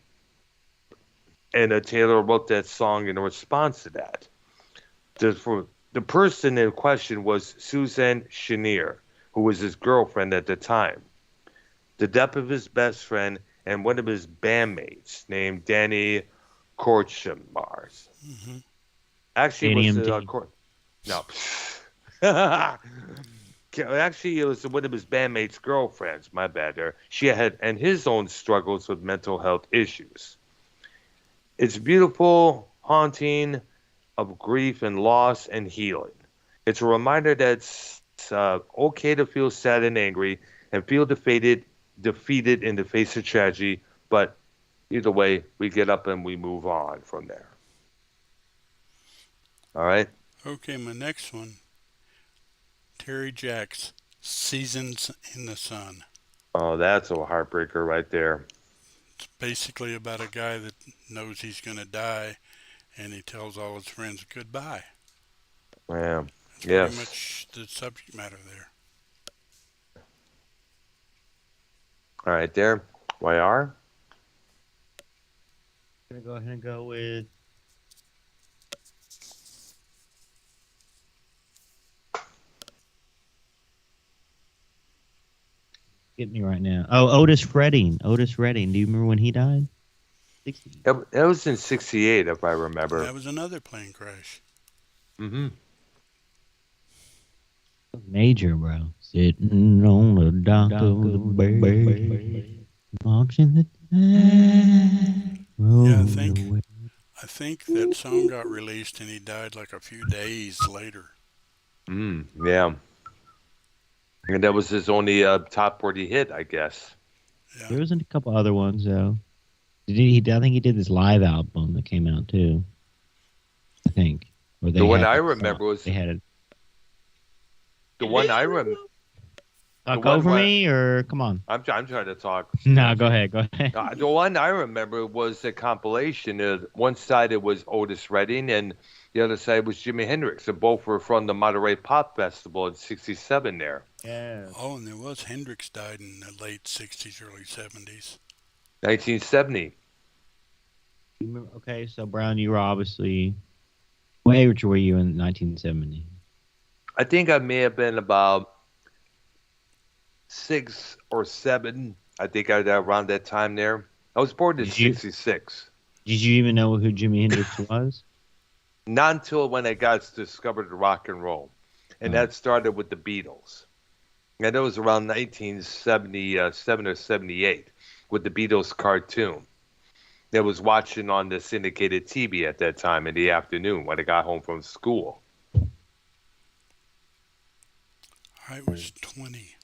Speaker 2: And Taylor wrote that song in response to that. The person in question was Suzanne Chenier, who was his girlfriend at the time. The death of his best friend and one of his bandmates named Danny Kortchmar.
Speaker 4: Mm-hmm.
Speaker 2: Actually,
Speaker 1: Danny
Speaker 2: it was no. Actually, it was one of his bandmates' girlfriends. My bad there. She had and his own struggles with mental health issues. It's beautiful, haunting, of grief and loss and healing. It's a reminder that it's okay to feel sad and angry and feel defeated in the face of tragedy, but either way, we get up and we move on from there. All right?
Speaker 4: Okay, my next one, Terry Jacks, Seasons in the Sun.
Speaker 2: Oh, that's a heartbreaker right there.
Speaker 4: It's basically about a guy that knows he's going to die, and he tells all his friends goodbye.
Speaker 2: Yeah.
Speaker 4: That's
Speaker 2: Yes.
Speaker 4: pretty much the subject matter there.
Speaker 2: All right, there. YR?
Speaker 1: I'm gonna go ahead and go with. Get me right now. Oh, Otis Redding. Otis Redding. Do you remember when he died? 60.
Speaker 2: It was in 68, if I remember.
Speaker 4: That was another plane crash.
Speaker 2: Mm-hmm.
Speaker 1: Major, bro. Sitting on the dock of the bay, watching the tide roll
Speaker 4: Yeah,
Speaker 1: away.
Speaker 4: I think that song got released and he died like a few days later.
Speaker 2: Yeah. And that was his only top 40 hit, I guess.
Speaker 4: Yeah.
Speaker 1: There was a couple other ones though. I think he did this live album that came out too. I think. Where
Speaker 2: The one
Speaker 1: had
Speaker 2: I
Speaker 1: a
Speaker 2: remember
Speaker 1: song.
Speaker 2: was
Speaker 1: They had a
Speaker 2: the one I remember.
Speaker 1: talk
Speaker 2: one
Speaker 1: over
Speaker 2: where-
Speaker 1: me or come on.
Speaker 2: I'm trying to talk.
Speaker 1: No, go ahead. Go ahead.
Speaker 2: The one I remember was a compilation. One side it was Otis Redding, and the other side was Jimi Hendrix. And both were from the Monterey Pop Festival in '67 there.
Speaker 1: Yeah.
Speaker 4: Oh, and there was Hendrix died in the late 60s, early 70s.
Speaker 2: 1970.
Speaker 1: Okay, so Brown, you were obviously. What age were you in 1970?
Speaker 2: I think I may have been about 6 or 7. I think I was around that time there. I was born in
Speaker 1: Did you-
Speaker 2: '66.
Speaker 1: Did you even know who Jimi Hendrix was?
Speaker 2: Not until when I got discovered rock and roll. And that started with the Beatles. And it was around 1977 or 78 with the Beatles cartoon. I was watching on the syndicated TV at that time in the afternoon when I got home from school.
Speaker 4: I was 20.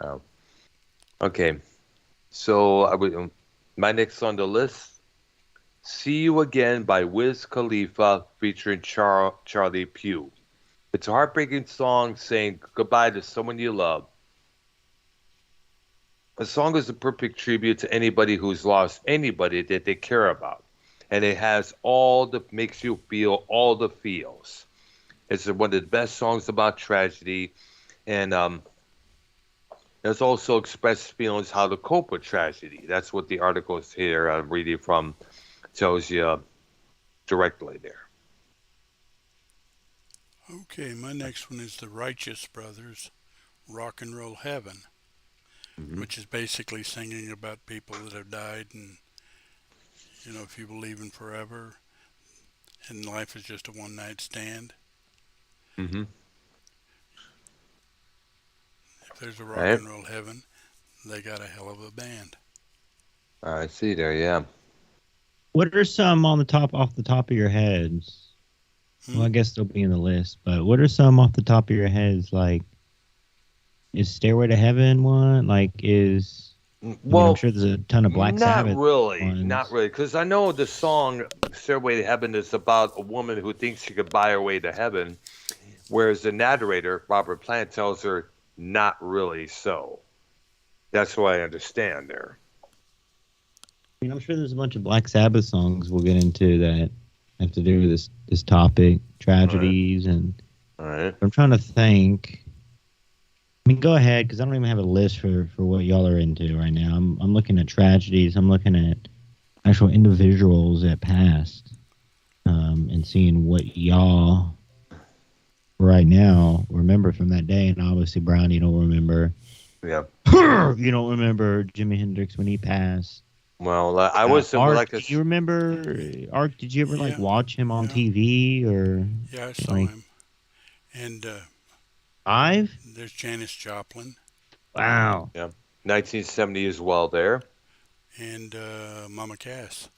Speaker 2: Oh. Okay. So my next on the list, See You Again by Wiz Khalifa featuring Charlie Puth. It's a heartbreaking song saying goodbye to someone you love. The song is a perfect tribute to anybody who's lost anybody that they care about. And it has makes you feel all the feels. It's one of the best songs about tragedy. And there's also expressed feelings how to cope with tragedy. That's what the article here I'm reading from tells you directly there.
Speaker 4: Okay, my next one is the Righteous Brothers, Rock and Roll Heaven, which is basically singing about people that have died and, if you believe in forever and life is just a one-night stand.
Speaker 2: Mm-hmm.
Speaker 4: If there's a rock
Speaker 2: Right.
Speaker 4: and roll heaven, they got a hell of a band.
Speaker 2: I see there, yeah.
Speaker 1: What are some off the top of your heads? Well, I guess they'll be in the list, but what are some off the top of your heads? Like, is Stairway to Heaven one? Like, I'm sure there's a ton of Black Sabbath.
Speaker 2: Not really, because I know the song Stairway to Heaven is about a woman who thinks she could buy her way to heaven, whereas the narrator, Robert Plant, tells her not really so. That's what I understand there.
Speaker 1: I mean, I'm sure there's a bunch of Black Sabbath songs we'll get into that have to do with this topic, tragedies, and
Speaker 2: All right.
Speaker 1: I'm trying to think. I mean, go ahead, because I don't even have a list for what y'all are into right now. I'm looking at tragedies. I'm looking at actual individuals that passed, and seeing what y'all right now remember from that day. And obviously, Brown, you don't remember.
Speaker 2: Yeah.
Speaker 1: You don't remember Jimi Hendrix when he passed.
Speaker 2: Well, I was
Speaker 1: Ark,
Speaker 2: like a.
Speaker 1: do you remember Ark? Did you ever
Speaker 4: Yeah.
Speaker 1: watch him on TV or
Speaker 4: Yeah, I saw
Speaker 1: Like-
Speaker 4: him. And
Speaker 1: live?
Speaker 4: there's Janis Joplin
Speaker 1: Wow.
Speaker 2: 1970 as well there.
Speaker 4: and Mama Cass.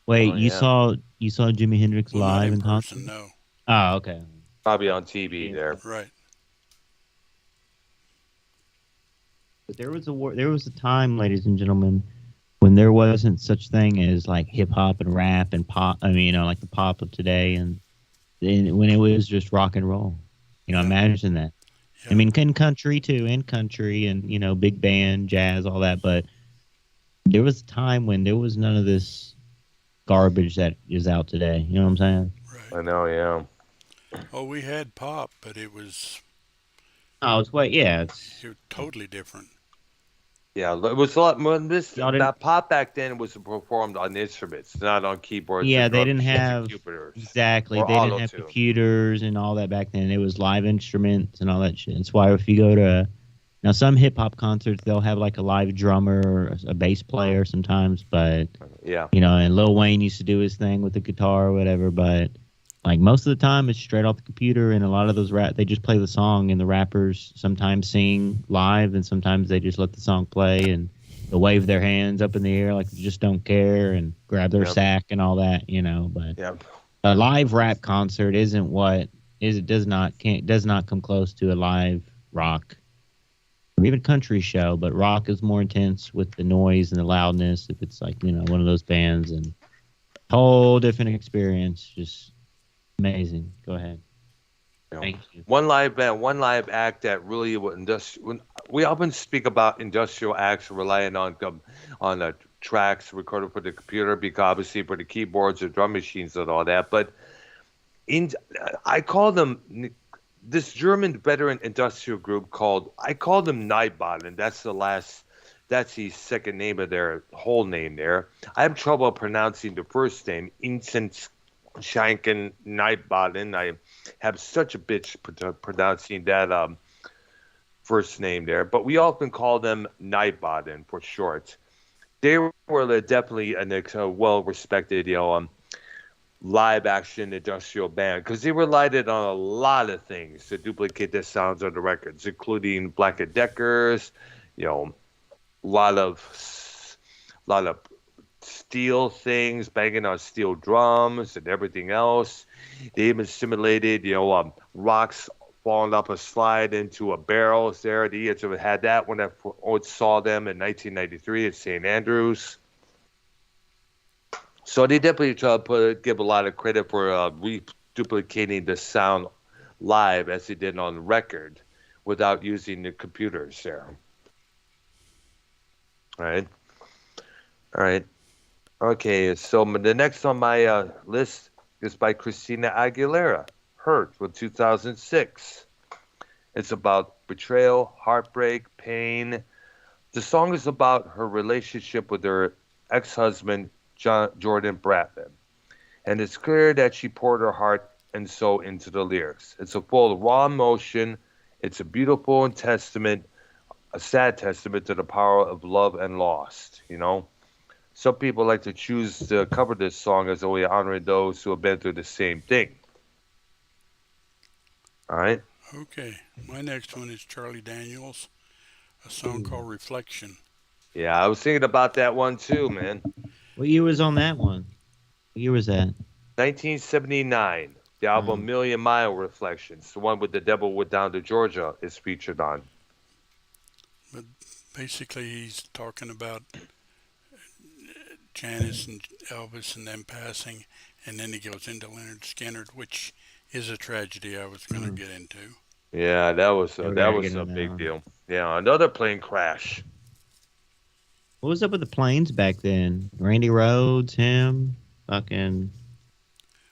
Speaker 1: Wait,
Speaker 2: Oh yeah,
Speaker 1: you saw Jimi Hendrix
Speaker 4: Well, not
Speaker 1: live
Speaker 4: in
Speaker 1: in concert?
Speaker 4: person, no.
Speaker 1: Oh, okay.
Speaker 2: probably on TV
Speaker 1: Yeah.
Speaker 2: there.
Speaker 4: Right.
Speaker 1: But there was a time, ladies and gentlemen, when there wasn't such thing as like hip hop and rap and pop. I mean, like the pop of today, and when it was just rock and roll.
Speaker 4: Yeah.
Speaker 1: Imagine that. I
Speaker 4: Yeah.
Speaker 1: mean, in country too, in country, and big band, jazz, all that. But there was a time when there was none of this garbage that is out today. You know what I'm saying?
Speaker 4: Right.
Speaker 2: I know, yeah.
Speaker 4: Oh, we had pop, but
Speaker 1: Oh, it's what? Yeah,
Speaker 4: it was totally different.
Speaker 2: Yeah, it was a lot more. This
Speaker 1: y'all didn't.
Speaker 2: that pop back then was performed on instruments, not on keyboards or
Speaker 1: Yeah, they
Speaker 2: drum
Speaker 1: didn't
Speaker 2: machines or
Speaker 1: have
Speaker 2: computers
Speaker 1: exactly.
Speaker 2: or
Speaker 1: They didn't
Speaker 2: auto
Speaker 1: have
Speaker 2: tune.
Speaker 1: computers and all that back then. It was live instruments and all that shit. That's why if you go to now some hip hop concerts, they'll have like a live drummer or a bass player sometimes, but
Speaker 2: Yeah,
Speaker 1: and Lil Wayne used to do his thing with the guitar or whatever, but like most of the time it's straight off the computer, and a lot of those they just play the song, and the rappers sometimes sing live and sometimes they just let the song play, and they'll wave their hands up in the air like they just don't care and grab their
Speaker 2: Yep.
Speaker 1: sack and all that, but
Speaker 2: yeah,
Speaker 1: a live rap concert isn't what is it does not come close to a live rock or even country show, but rock is more intense with the noise and the loudness if it's like one of those bands, and whole different experience. Just amazing. Go ahead.
Speaker 2: yeah.
Speaker 1: Thank you.
Speaker 2: One live band, one live act that really would when we often speak about industrial acts relying on the tracks recorded for the computer, because obviously for the keyboards or drum machines and all that. But in I call them this German veteran industrial group called I call them Nightbot, that's the second name of their whole name there. I have trouble pronouncing the first name, Incent Schanken Nightbaden. I have such a bitch pronouncing that first name there, but we often call them Nightbaden for short. They were definitely a well-respected, live action industrial band because they relied on a lot of things to duplicate the sounds on the records, including Black and Deckers, a lot of steel things, banging on steel drums and everything else. They even simulated, rocks falling up a slide into a barrel there. They had that when I saw them in 1993 at St. Andrews. So they definitely try to give a lot of credit for reduplicating the sound live as they did on record without using the computers there. All right. All right. Okay, so the next on my list is by Christina Aguilera, Hurt, from 2006. It's about betrayal, heartbreak, pain. The song is about her relationship with her ex-husband, Jordan Bratman. And it's clear that she poured her heart and soul into the lyrics. It's a full of raw emotion. It's a beautiful a sad testament to the power of love and lost, Some people like to choose to cover this song as a way of honoring those who have been through the same thing. All right?
Speaker 4: Okay. My next one is Charlie Daniels, a song called Reflection.
Speaker 2: Yeah, I was thinking about that one too, man.
Speaker 1: What year was on that one? What year was that?
Speaker 2: 1979. The album Million Mile Reflections, the one with The Devil Went Down to Georgia, is featured on.
Speaker 4: But basically, he's talking about Janis and Elvis and them passing, and then he goes into Leonard Skinner, which is a tragedy I was going to get into.
Speaker 2: Yeah, that was
Speaker 1: They were
Speaker 2: that
Speaker 1: gonna
Speaker 2: was
Speaker 1: get
Speaker 2: a
Speaker 1: on that
Speaker 2: big
Speaker 1: one.
Speaker 2: deal. Yeah, another plane crash.
Speaker 1: What was up with the planes back then? Randy Rhoads, him, fucking.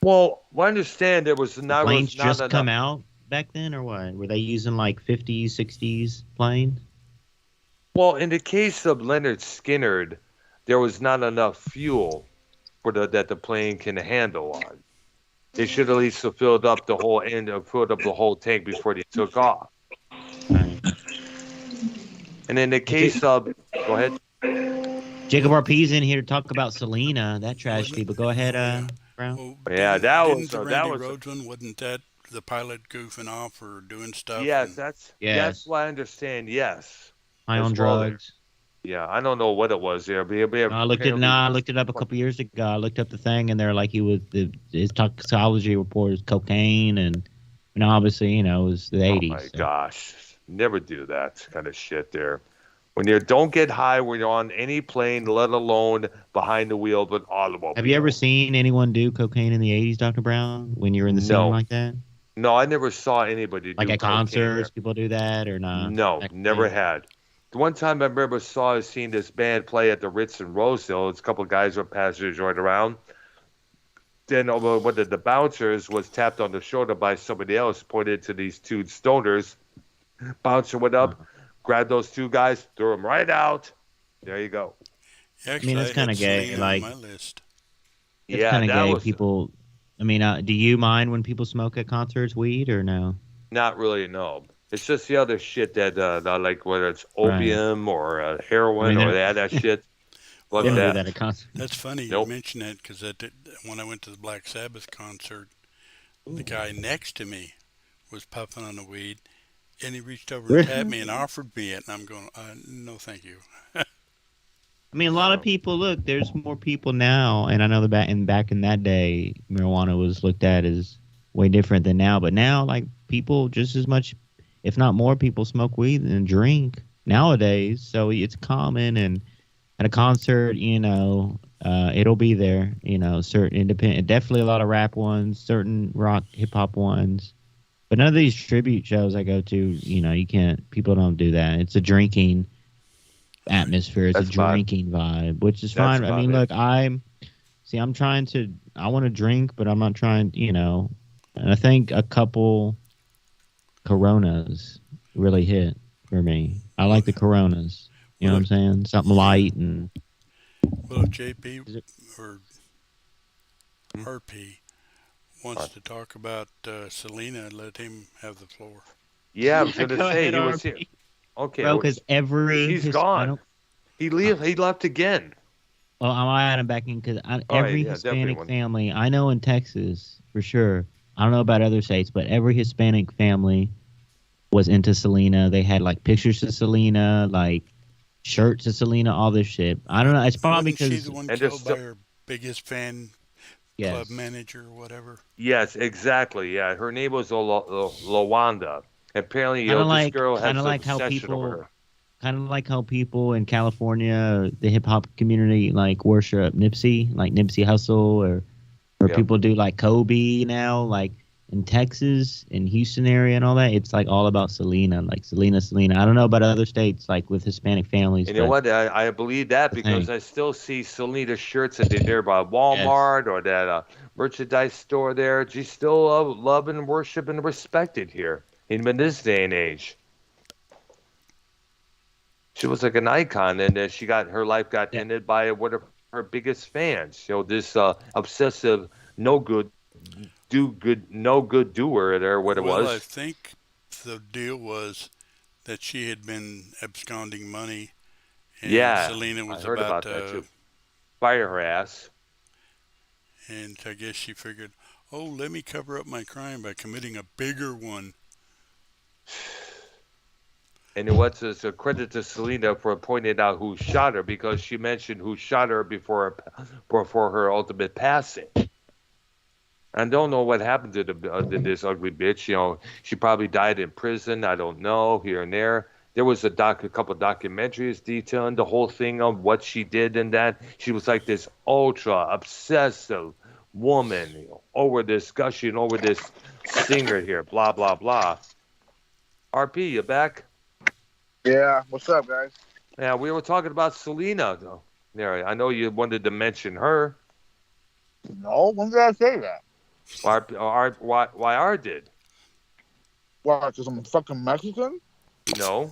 Speaker 2: Well, I understand there was
Speaker 1: The planes
Speaker 2: not
Speaker 1: just come
Speaker 2: enough.
Speaker 1: out back then, or what? Were they using like 50s, 60s planes?
Speaker 2: Well, in the case of Leonard Skinner, there was not enough fuel for that the plane can handle on. They should at least have filled up the whole filled up the whole tank before they took off.
Speaker 1: Right.
Speaker 2: And in the case of, go ahead.
Speaker 1: Jacob RP's in here to talk about Selena, that tragedy. But go ahead,
Speaker 4: Yeah.
Speaker 1: Brown.
Speaker 4: Well,
Speaker 2: Yeah,
Speaker 4: didn't the
Speaker 2: that
Speaker 4: Randy
Speaker 2: was
Speaker 4: Rhoads one, wasn't that the pilot goofing off or doing stuff?
Speaker 2: yes,
Speaker 4: And,
Speaker 2: that's
Speaker 1: Yes.
Speaker 2: what I understand. Yes,
Speaker 1: High
Speaker 2: as
Speaker 1: on
Speaker 2: well.
Speaker 1: drugs.
Speaker 2: Yeah, I don't know what it was there, but
Speaker 1: I looked it. No, I looked it up a couple years ago. I looked up the thing, and they're like his toxicology report is cocaine, and obviously, it was the
Speaker 2: Oh
Speaker 1: '80s.
Speaker 2: my
Speaker 1: So.
Speaker 2: gosh, never do that kind of shit there. When you don't get high when you're on any plane, let alone behind the wheel of an automobile.
Speaker 1: Have you ever seen anyone do cocaine in the '80s, Dr. Brown? When you were in the scene
Speaker 2: No,
Speaker 1: like that,
Speaker 2: no, I never saw anybody
Speaker 1: like
Speaker 2: do
Speaker 1: at
Speaker 2: cocaine there.
Speaker 1: concerts, people do that or not?
Speaker 2: No,
Speaker 1: Back in the
Speaker 2: never
Speaker 1: day?
Speaker 2: had. The one time I remember seeing this band play at the Ritz in Roseville. It's a couple of guys were passengers right around. Then one of the bouncers was tapped on the shoulder by somebody else, pointed to these two stoners. Bouncer went
Speaker 1: Uh,
Speaker 2: up, grabbed those two guys, threw them right out. There you go.
Speaker 1: I mean,
Speaker 4: Actually,
Speaker 1: that's
Speaker 4: I
Speaker 1: kind
Speaker 4: had
Speaker 1: of gay.
Speaker 4: Selena on
Speaker 1: Like
Speaker 4: my list.
Speaker 1: it's
Speaker 2: Yeah,
Speaker 1: kind of
Speaker 2: that
Speaker 1: gay.
Speaker 2: was
Speaker 1: People. I mean, do you mind when people smoke at concerts weed or no?
Speaker 2: not really no. It's just the other shit that like whether it's
Speaker 1: Right.
Speaker 2: opium or
Speaker 1: I
Speaker 2: heroin
Speaker 1: mean,
Speaker 2: or
Speaker 1: they
Speaker 2: that shit.
Speaker 1: they
Speaker 2: Fuck
Speaker 1: don't
Speaker 4: Well,
Speaker 1: do
Speaker 2: that.
Speaker 1: that at concerts.
Speaker 4: that's funny you
Speaker 2: Nope.
Speaker 4: mention that because when I went to the Black Sabbath concert, the
Speaker 1: Ooh.
Speaker 4: guy next to me was puffing on the weed, and he reached over and tapped
Speaker 1: I
Speaker 4: me and offered me it, and I'm going, no, thank you.
Speaker 1: mean, a lot of people look. There's more people now, and I know that back in that day, marijuana was looked at as way different than now. But now, like people, just as much, if not more, people smoke weed than drink nowadays. So it's common, and at a concert, it'll be there. Certain independent, definitely a lot of rap ones, certain rock, hip hop ones. But none of these tribute shows I go to, you can't. People don't do that. It's a drinking
Speaker 4: Right.
Speaker 1: atmosphere. It's a
Speaker 2: That's about
Speaker 1: drinking vibe, which is
Speaker 2: that's
Speaker 1: fine. I
Speaker 2: about
Speaker 1: mean,
Speaker 2: it.
Speaker 1: look, I'm trying to. I want to drink, but I'm not trying. And I think a couple Coronas really hit for me. I
Speaker 4: Well,
Speaker 1: like the Coronas. You know
Speaker 4: well,
Speaker 1: what I'm
Speaker 4: if,
Speaker 1: saying? Something
Speaker 4: yeah.
Speaker 1: light and.
Speaker 4: Well, if JP
Speaker 1: Is it-
Speaker 4: or
Speaker 2: Hmm?
Speaker 4: RP wants to talk about Selena, let him have the floor.
Speaker 2: Yeah, I was
Speaker 1: Yeah,
Speaker 2: gonna
Speaker 1: go
Speaker 2: say
Speaker 1: ahead,
Speaker 2: he was here.
Speaker 1: RP.
Speaker 2: Okay,
Speaker 1: Bro, because every
Speaker 2: he's
Speaker 1: his I
Speaker 2: gone.
Speaker 1: don't. Uh,
Speaker 2: He left again.
Speaker 1: well, I'm adding back in because
Speaker 2: All right,
Speaker 1: every
Speaker 2: yeah, definitely
Speaker 1: Hispanic
Speaker 2: one.
Speaker 1: family I know in Texas for sure. I don't know about other states, but every Hispanic family was into Selena. They had like pictures of Selena, like shirts of Selena, all this shit. I don't know. It's probably
Speaker 4: Wasn't she
Speaker 1: because
Speaker 4: the one
Speaker 2: And there's
Speaker 4: killed by
Speaker 2: still
Speaker 4: her biggest fan club
Speaker 1: yes,
Speaker 4: manager or whatever?
Speaker 2: yes, exactly. Yeah, her name was Lawanda. Apparently, this girl
Speaker 1: kind
Speaker 2: has
Speaker 1: of
Speaker 2: an
Speaker 1: like how
Speaker 2: obsession over
Speaker 1: people
Speaker 2: her.
Speaker 1: kind of like how people in California, the hip hop community, like worship Nipsey, like Nipsey Hussle, or
Speaker 2: Yeah.
Speaker 1: people do like Kobe now, like in Texas, in Houston area, and all that. It's like all about Selena, like Selena, Selena. I don't know about other states, like with Hispanic families,
Speaker 2: And you know
Speaker 1: but
Speaker 2: what? I believe that
Speaker 1: the
Speaker 2: because
Speaker 1: thing,
Speaker 2: I still see Selena shirts at the nearby
Speaker 1: yes.
Speaker 2: Walmart or that merchandise store there. She's still loved and worshipped and respected here, even in this day and age. She was like an icon, and she got her life got
Speaker 1: Yeah.
Speaker 2: ended by one of her biggest fans. This obsessive, no good, no good doer. There, what it
Speaker 4: Well, I
Speaker 2: was.
Speaker 4: think the deal was that she had been absconding money, and
Speaker 2: Yeah,
Speaker 4: Selena
Speaker 2: I
Speaker 4: was
Speaker 2: heard
Speaker 4: about
Speaker 2: about that
Speaker 4: to,
Speaker 2: too. Fire her ass.
Speaker 4: and I guess she figured, oh, let me cover up my crime by committing a bigger one.
Speaker 2: And it was a credit to Selena for pointing out who shot her because she mentioned who shot her before her ultimate passing. I don't know what happened to this ugly bitch. She probably died in prison. I don't know here and there. There was a couple documentaries detailing the whole thing of what she did and that. She was like this ultra obsessive woman, over this gushing over this singer here. Blah blah blah. RP, you back?
Speaker 6: Yeah, what's up, guys?
Speaker 2: Yeah, we were talking about Selena though. There, I know you wanted to mention her.
Speaker 6: No, when did I say that?
Speaker 2: YR did.
Speaker 6: What, because I'm fucking Mexican?
Speaker 2: No,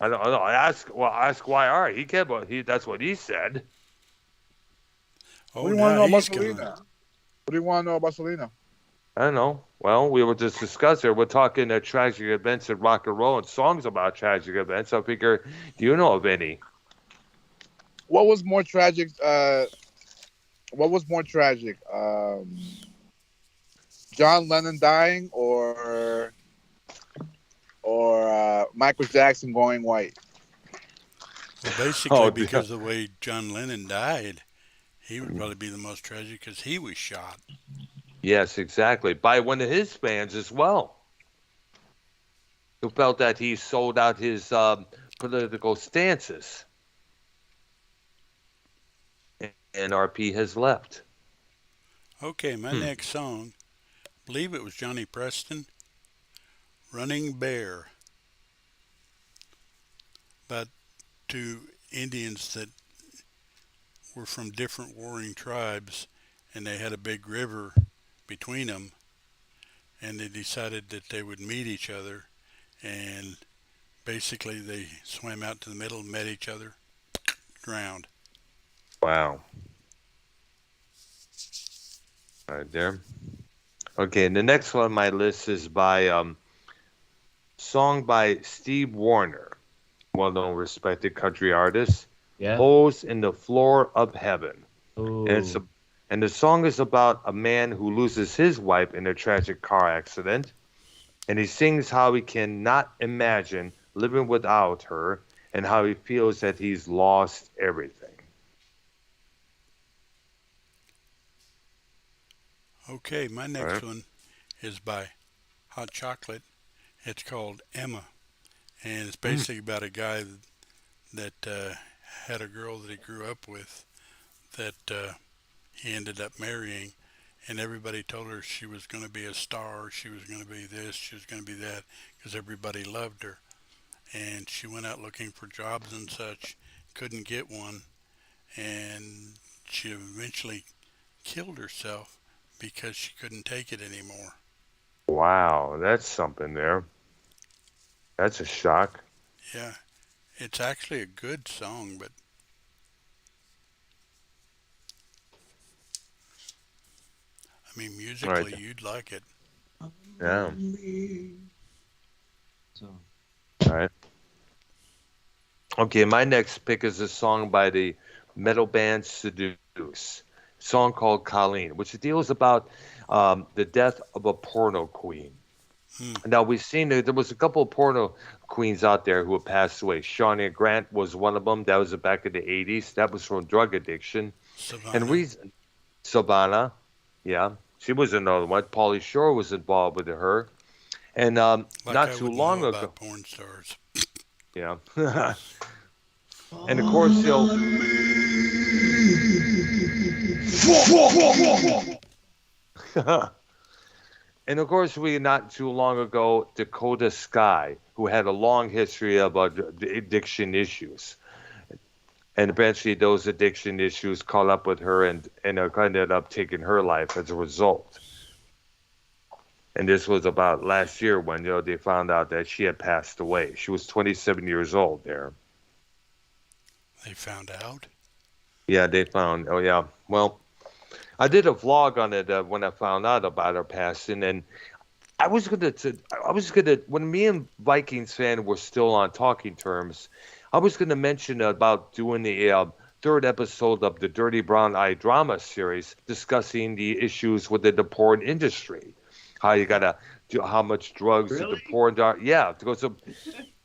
Speaker 2: I don't know. Ask YR. He kept that's what he said.
Speaker 6: What
Speaker 4: Oh,
Speaker 6: do you want to
Speaker 4: now
Speaker 6: know about
Speaker 4: he's gone.
Speaker 6: Selena? What do you want to know about Selena?
Speaker 2: I don't know. Well, we were just discussing. We're talking tragic events in rock and roll and songs about tragic events. I figure, do you know of any?
Speaker 6: What was more tragic? What was more tragic? John Lennon dying or Michael Jackson going white?
Speaker 4: Well, basically,
Speaker 2: Oh, dear.
Speaker 4: because the way John Lennon died, he would probably be the most tragic because he was shot.
Speaker 2: Yes, exactly. By one of his fans as well, who felt that he sold out his political stances. And RP has left.
Speaker 4: Okay, my next song, believe it was Johnny Preston, Running Bear, about two Indians that were from different warring tribes, and they had a big river between them, and they decided that they would meet each other, and basically they swam out to the middle, met each other, drowned.
Speaker 2: Wow. Right there. Okay, and the next one on my list is by song by Steve Wariner, well-known, respected country artist.
Speaker 1: Yeah.
Speaker 2: Holes in the Floor of Heaven.
Speaker 1: Ooh.
Speaker 2: And the song is about a man who loses his wife in a tragic car accident, and he sings how he cannot imagine living without her and how he feels that he's lost everything.
Speaker 4: Okay, my
Speaker 2: All
Speaker 4: next
Speaker 2: right.
Speaker 4: one is by Hot Chocolate. It's called Emma, and it's basically about a guy that had a girl that he grew up with that he ended up marrying, and everybody told her she was going to be a star, she was going to be this, she was going to be that, because everybody loved her. And she went out looking for jobs and such, couldn't get one, and she eventually killed herself because she couldn't take it anymore.
Speaker 2: Wow, that's something there. That's a shock.
Speaker 4: Yeah, it's actually a good song, but I mean,
Speaker 2: All right.
Speaker 4: musically, you'd like it.
Speaker 2: Yeah.
Speaker 1: So,
Speaker 2: All right. Okay, my next pick is a song by the metal band Seduce. A song called Colleen, which deals about the death of a porno queen.
Speaker 4: Hmm.
Speaker 2: Now we've seen there was a couple of porno queens out there who have passed away. Shawnee Grant was one of them. That was back in the 80s. That was from drug addiction. And
Speaker 4: Savannah,
Speaker 2: Savannah, yeah, she was another one. Pauly Shore was involved with her. And
Speaker 4: like
Speaker 2: not
Speaker 4: I
Speaker 2: too
Speaker 4: would know
Speaker 2: long ago,
Speaker 4: about porn stars.
Speaker 2: yeah. And of course, and of course, we not too long ago, Dakota Sky, who had a long history of addiction issues. And eventually, those addiction issues caught up with her and ended up taking her life as a result. And this was about last year when they found out that she had passed away. She was 27 years old there.
Speaker 4: They found out.
Speaker 2: Yeah, they found. Oh yeah. Well, I did a vlog on it when I found out about her passing, and I was gonna when me and Vikings fan were still on talking terms, I was gonna mention about doing the third episode of the Dirty Brown Eye drama series discussing the issues within the porn industry. How you gotta do how much drugs the porn yeah, because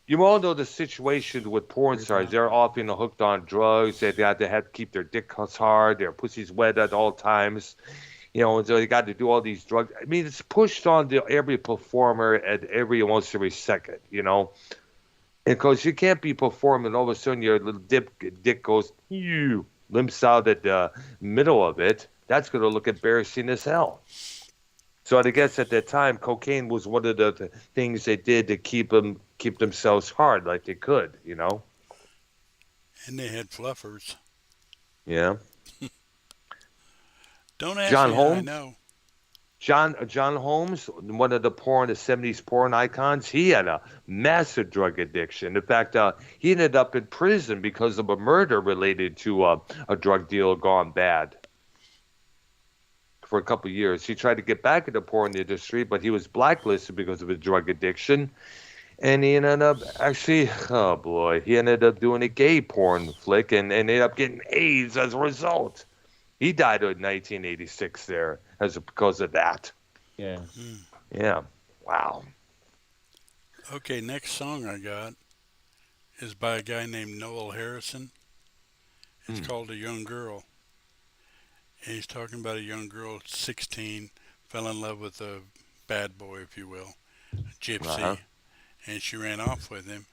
Speaker 2: you all know the situation with porn stars. They're often hooked on drugs. They have to keep their dicks hard, their pussies wet at all times. And so they got to do all these drugs. I mean, it's pushed on to every performer at almost every second. Because you can't be performing, all of a sudden your little dick goes, limps out at the middle of it. That's going to look embarrassing as hell. So I guess at that time, cocaine was one of the things they did to keep themselves hard like they could.
Speaker 4: And they had fluffers.
Speaker 2: Yeah.
Speaker 4: Don't ask
Speaker 2: John
Speaker 4: me how I
Speaker 2: Holmes.
Speaker 4: know.
Speaker 2: John Holmes, one of the 70s porn icons, he had a massive drug addiction. In fact, he ended up in prison because of a murder related to a drug deal gone bad. For a couple of years, he tried to get back in the porn industry, but he was blacklisted because of his drug addiction. And he ended up oh boy, he ended up doing a gay porn flick and ended up getting AIDS as a result. He died in 1986 there because of that.
Speaker 1: yeah.
Speaker 2: Yeah. Wow.
Speaker 4: Okay, next song I got is by a guy named Noel Harrison. It's
Speaker 2: Hmm.
Speaker 4: called A Young Girl. And he's talking about a young girl, 16, fell in love with a bad boy, if you will, a
Speaker 2: Uh-huh.
Speaker 4: gypsy, and she ran off with him.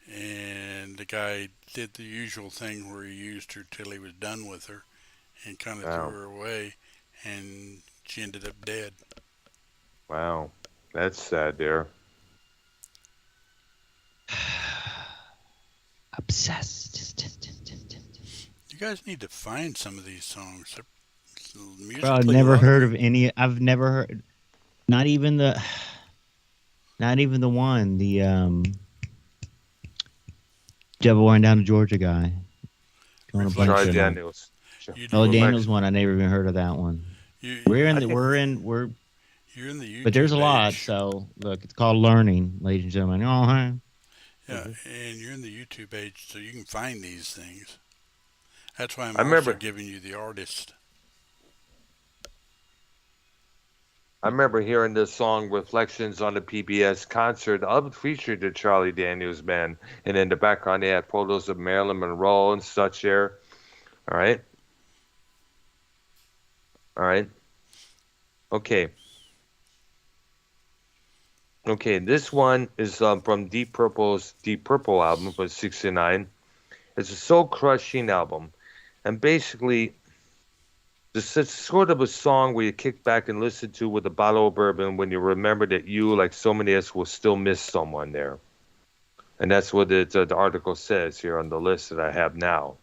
Speaker 4: And the guy did the usual thing where he used her till he was done with her and kind of threw
Speaker 2: Wow.
Speaker 4: her away, and she ended up dead.
Speaker 2: Wow. That's sad there.
Speaker 1: Obsessed.
Speaker 4: You guys need to find some of these songs. They're musically
Speaker 1: Bro, I've
Speaker 4: a
Speaker 1: never
Speaker 4: lot
Speaker 1: heard
Speaker 4: them.
Speaker 1: of any. I've never heard. Not even the. Not even the one. The Devil Went Down to Georgia guy. Going a bunch
Speaker 2: Charlie
Speaker 1: of.
Speaker 4: Reflection.
Speaker 2: Daniels.
Speaker 4: You
Speaker 1: Oh,
Speaker 4: do.
Speaker 1: Daniel's one. I never even heard of that one.
Speaker 4: You,
Speaker 1: We're in
Speaker 2: I
Speaker 1: the.
Speaker 2: think
Speaker 1: We're.
Speaker 4: you're in the
Speaker 1: But there's a
Speaker 4: YouTube
Speaker 1: lot.
Speaker 4: age.
Speaker 1: So look, it's called learning, ladies and gentlemen. Oh, hi.
Speaker 4: Yeah, and you're in the YouTube age, so you can find these things. That's why I'm
Speaker 2: I
Speaker 4: also
Speaker 2: remember
Speaker 4: giving you the artist.
Speaker 2: I remember hearing this song Reflections on the PBS concert of featured the Charlie Daniels band. And in the background they had photos of Marilyn Monroe and such there. All right. All right. Okay. Okay, this one is from Deep Purple's Deep Purple album from '69. It's a soul crushing album, and basically, it's sort of a song where you kick back and listen to with a bottle of bourbon when you remember that you, like so many of us, will still miss someone there, and that's what the article says here on the list that I have now.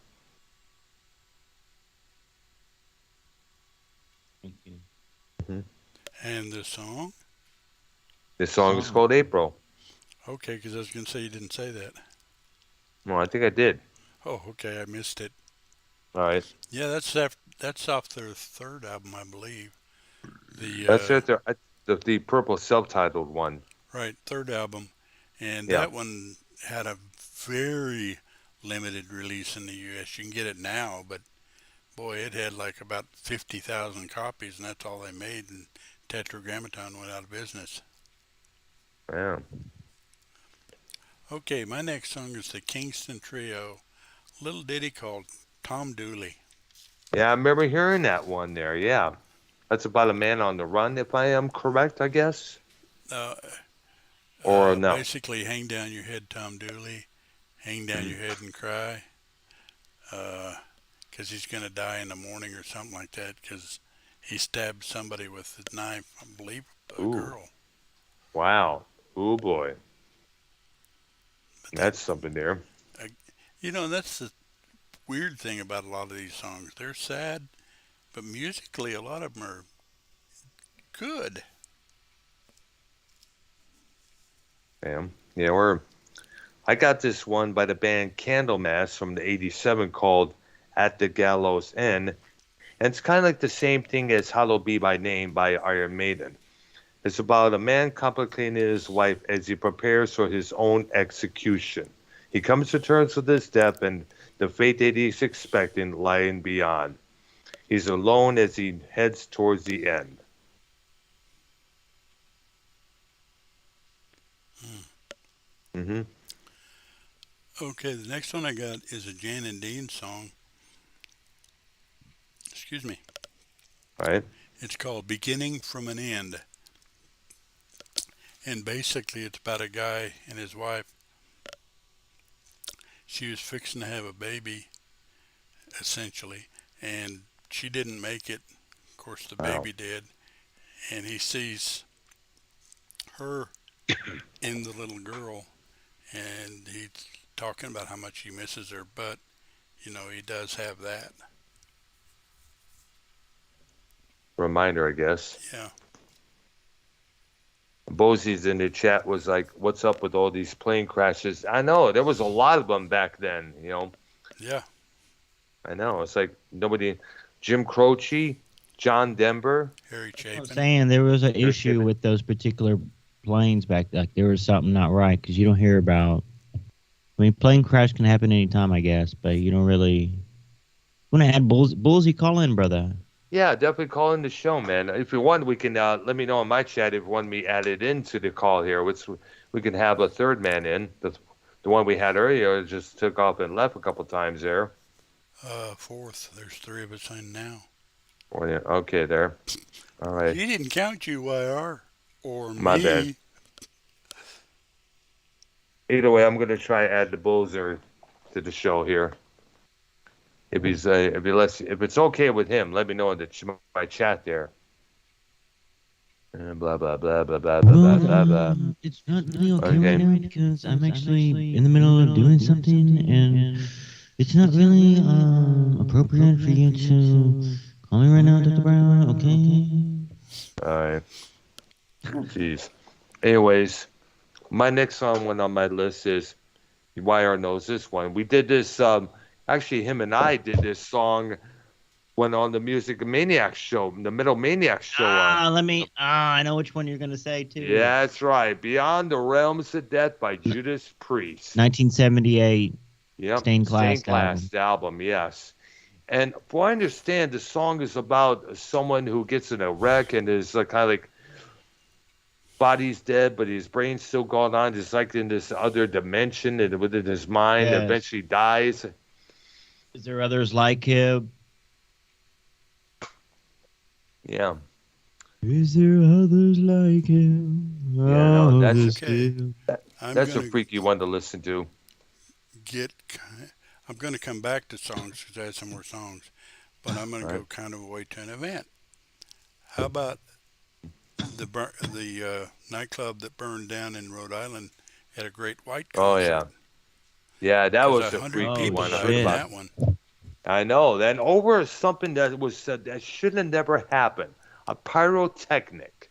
Speaker 4: And the song?
Speaker 2: This song is
Speaker 1: Song.
Speaker 2: called April.
Speaker 4: Okay, because I was going to say you didn't say that.
Speaker 2: No, I think I did.
Speaker 4: Oh, okay, I missed it.
Speaker 2: All right,
Speaker 4: Yeah, that's off their third album, I believe. The
Speaker 2: that's it. There, the Purple self-titled one.
Speaker 4: right third album, and
Speaker 2: Yeah.
Speaker 4: that one had a very limited release in the U.S. You can get it now, but boy, it had like about 50,000 copies, and that's all they made. And Tetragrammaton went out of business.
Speaker 2: Yeah.
Speaker 4: Okay, my next song is the Kingston Trio, little ditty called Tom Dooley.
Speaker 2: Yeah, I remember hearing that one there. Yeah. That's about a man on the run, if I am correct, I guess.
Speaker 4: Uh,
Speaker 2: Or no.
Speaker 4: Basically, hang down your head, Tom Dooley. Hang down your head and cry. Because he's going to die in the morning or something like that because he stabbed somebody with a knife, I believe, a
Speaker 2: Ooh.
Speaker 4: girl.
Speaker 2: Wow. Oh, boy.
Speaker 4: But
Speaker 2: That's something there.
Speaker 4: that's the weird thing about a lot of these songs. They're sad, but musically, a lot of them are good.
Speaker 2: Yeah. I got this one by the band Candlemass from the '87 called At the Gallows End. And it's kind of like the same thing as Hallowed Be By Name by Iron Maiden. It's about a man complicating his wife as he prepares for his own execution. He comes to terms with his death and the fate that he's expecting lying beyond. He's alone as he heads towards the end. Mm-hmm.
Speaker 4: Okay, the next one I got is a Jan and Dean song. Excuse me.
Speaker 2: Right?
Speaker 4: It's called Beginning from an End. And basically, it's about a guy and his wife. She was fixing to have a baby, essentially, and she didn't make it. Of course, the
Speaker 2: Wow.
Speaker 4: baby did. And he sees her in the little girl, and he's talking about how much he misses her, but, he does have that.
Speaker 2: Reminder, I guess.
Speaker 4: Yeah.
Speaker 2: Bosie's in the chat was like, "What's up with all these plane crashes?" I know there was a lot of them back then.
Speaker 4: Yeah.
Speaker 2: I know it's like nobody. Jim Croce, John Denver.
Speaker 4: Harry
Speaker 1: I'm
Speaker 4: Chapin.
Speaker 1: saying there was an
Speaker 2: They're
Speaker 1: issue
Speaker 2: shipping.
Speaker 1: with those particular planes back. Like there was something not right because you don't hear about. I mean, plane crash can happen anytime, I guess, but you don't really. Want to add Bullsy, call in, brother.
Speaker 2: Yeah, definitely call in the show, man. If you want, we can let me know in my chat if you want me added into the call here. Which we can have a third man in. The one we had earlier just took off and left a couple times there.
Speaker 4: Fourth. There's three of us in now.
Speaker 2: Oh, yeah, okay, there. All right,
Speaker 4: You didn't count UYR or
Speaker 2: my bad.
Speaker 4: me.
Speaker 2: Either way, I'm gonna try add the Bowser to the show here. If it's okay with him, let me know in my chat there. Blah blah blah blah blah blah blah
Speaker 1: Well,
Speaker 2: blah blah.
Speaker 1: it's not really okay right
Speaker 2: Okay.
Speaker 1: now because I'm actually in the middle of doing something, and it's not really appropriate for you to call me right now, Dr. Brown. Okay?
Speaker 2: All right. Jeez. Anyways, my next song one on my list is YR knows this one. We did this. Actually, him and I did this song when on the Music Maniacs show, the Metal Maniacs show on.
Speaker 1: I know which one you're gonna say too.
Speaker 2: Yeah, that's right. Beyond the Realms of Death by Judas Priest.
Speaker 1: 1978.
Speaker 2: Yep.
Speaker 1: Stained Glass
Speaker 2: album. Yes. And from what I understand, the song is about someone who gets in a wreck and is kind of like body's dead, but his brain's still going on. Just like in this other dimension and within his mind,
Speaker 1: Yes.
Speaker 2: eventually dies.
Speaker 1: Is there others like him?
Speaker 2: Yeah.
Speaker 1: Is there others like him?
Speaker 2: Yeah, no, that's
Speaker 4: Okay. I'm
Speaker 2: that's a
Speaker 4: gonna
Speaker 2: freaky one to listen to.
Speaker 4: get. I'm gonna come back to songs because I have some more songs, but I'm gonna go
Speaker 2: Right.
Speaker 4: kind of away to an event. How about the nightclub that burned down in Rhode Island had a great white
Speaker 2: Oh
Speaker 4: concert?
Speaker 2: yeah. Yeah, that
Speaker 4: 'Cause
Speaker 2: was a
Speaker 4: 100
Speaker 2: freaky
Speaker 4: people
Speaker 2: one. I
Speaker 4: died
Speaker 2: heard
Speaker 4: in
Speaker 2: about.
Speaker 4: that one.
Speaker 2: I know. Then over something that was that shouldn't have never happened. A pyrotechnic.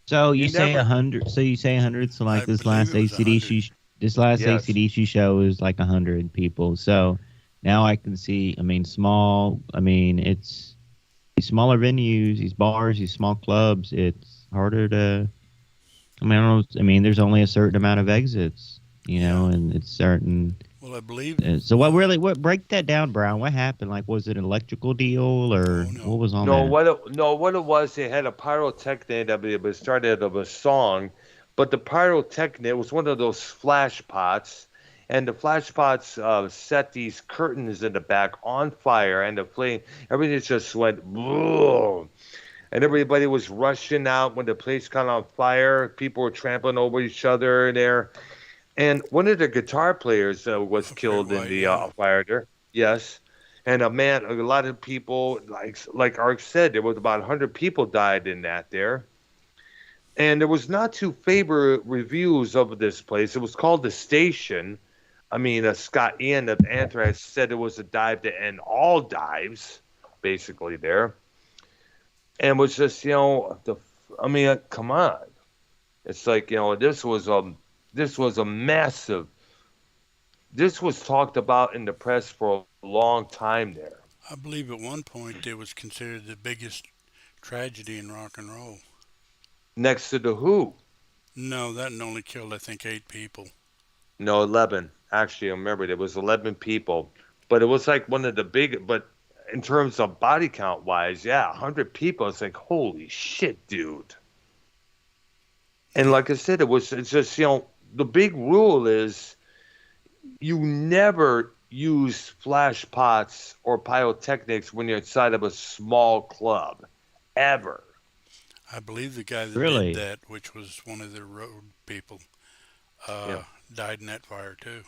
Speaker 1: So
Speaker 2: You
Speaker 1: you say
Speaker 2: never-
Speaker 1: 100. So you say 100. So like
Speaker 4: I
Speaker 1: this
Speaker 4: believe
Speaker 1: last
Speaker 4: it was
Speaker 1: ACDC, this last
Speaker 2: Yes.
Speaker 1: ACDC show is like 100 people. So now I can see. I mean, small. I mean, it's these smaller venues, these bars, these small clubs. It's harder to. I mean, I don't know. I mean, there's only a certain amount of exits, and it's certain.
Speaker 4: Well, I believe.
Speaker 1: So what break that down, Brown? What happened? Like, was it an electrical deal or
Speaker 4: No, no.
Speaker 1: what was on
Speaker 2: No,
Speaker 1: that?
Speaker 2: what it was, they had a pyrotechnic that it started of a song, but the pyrotechnic was one of those flash pots, and the flash pots set these curtains in the back on fire, and the flame, everything just went boom. And everybody was rushing out when the place caught on fire. People were trampling over each other there. And one of the guitar players was
Speaker 4: Okay,
Speaker 2: killed in
Speaker 4: right,
Speaker 2: the
Speaker 4: yeah.
Speaker 2: fire there. Yes. And a lot of people, like Ark said, there was about 100 people died in that there. And there was not too favorable reviews of this place. It was called The Station. I mean, Scott Ian of Anthrax said it was a dive to end all dives, basically there. And was just, come on. It's like, this was a massive. This was talked about in the press for a long time there.
Speaker 4: I believe at one point it was considered the biggest tragedy in rock and roll.
Speaker 2: Next to the Who.
Speaker 4: No, that only killed I think 8 people.
Speaker 2: No, 11. Actually, I remember it was 11 people. But it was like one of the big, but in terms of body count wise, yeah, 100 people. It's like, holy shit, dude. And like I said, it's just, the big rule is you never use flash pots or pyrotechnics when you're inside of a small club, ever.
Speaker 4: I believe the guy that
Speaker 1: Really?
Speaker 4: did that, which was one of the road people,
Speaker 2: Yeah.
Speaker 4: died in that fire too.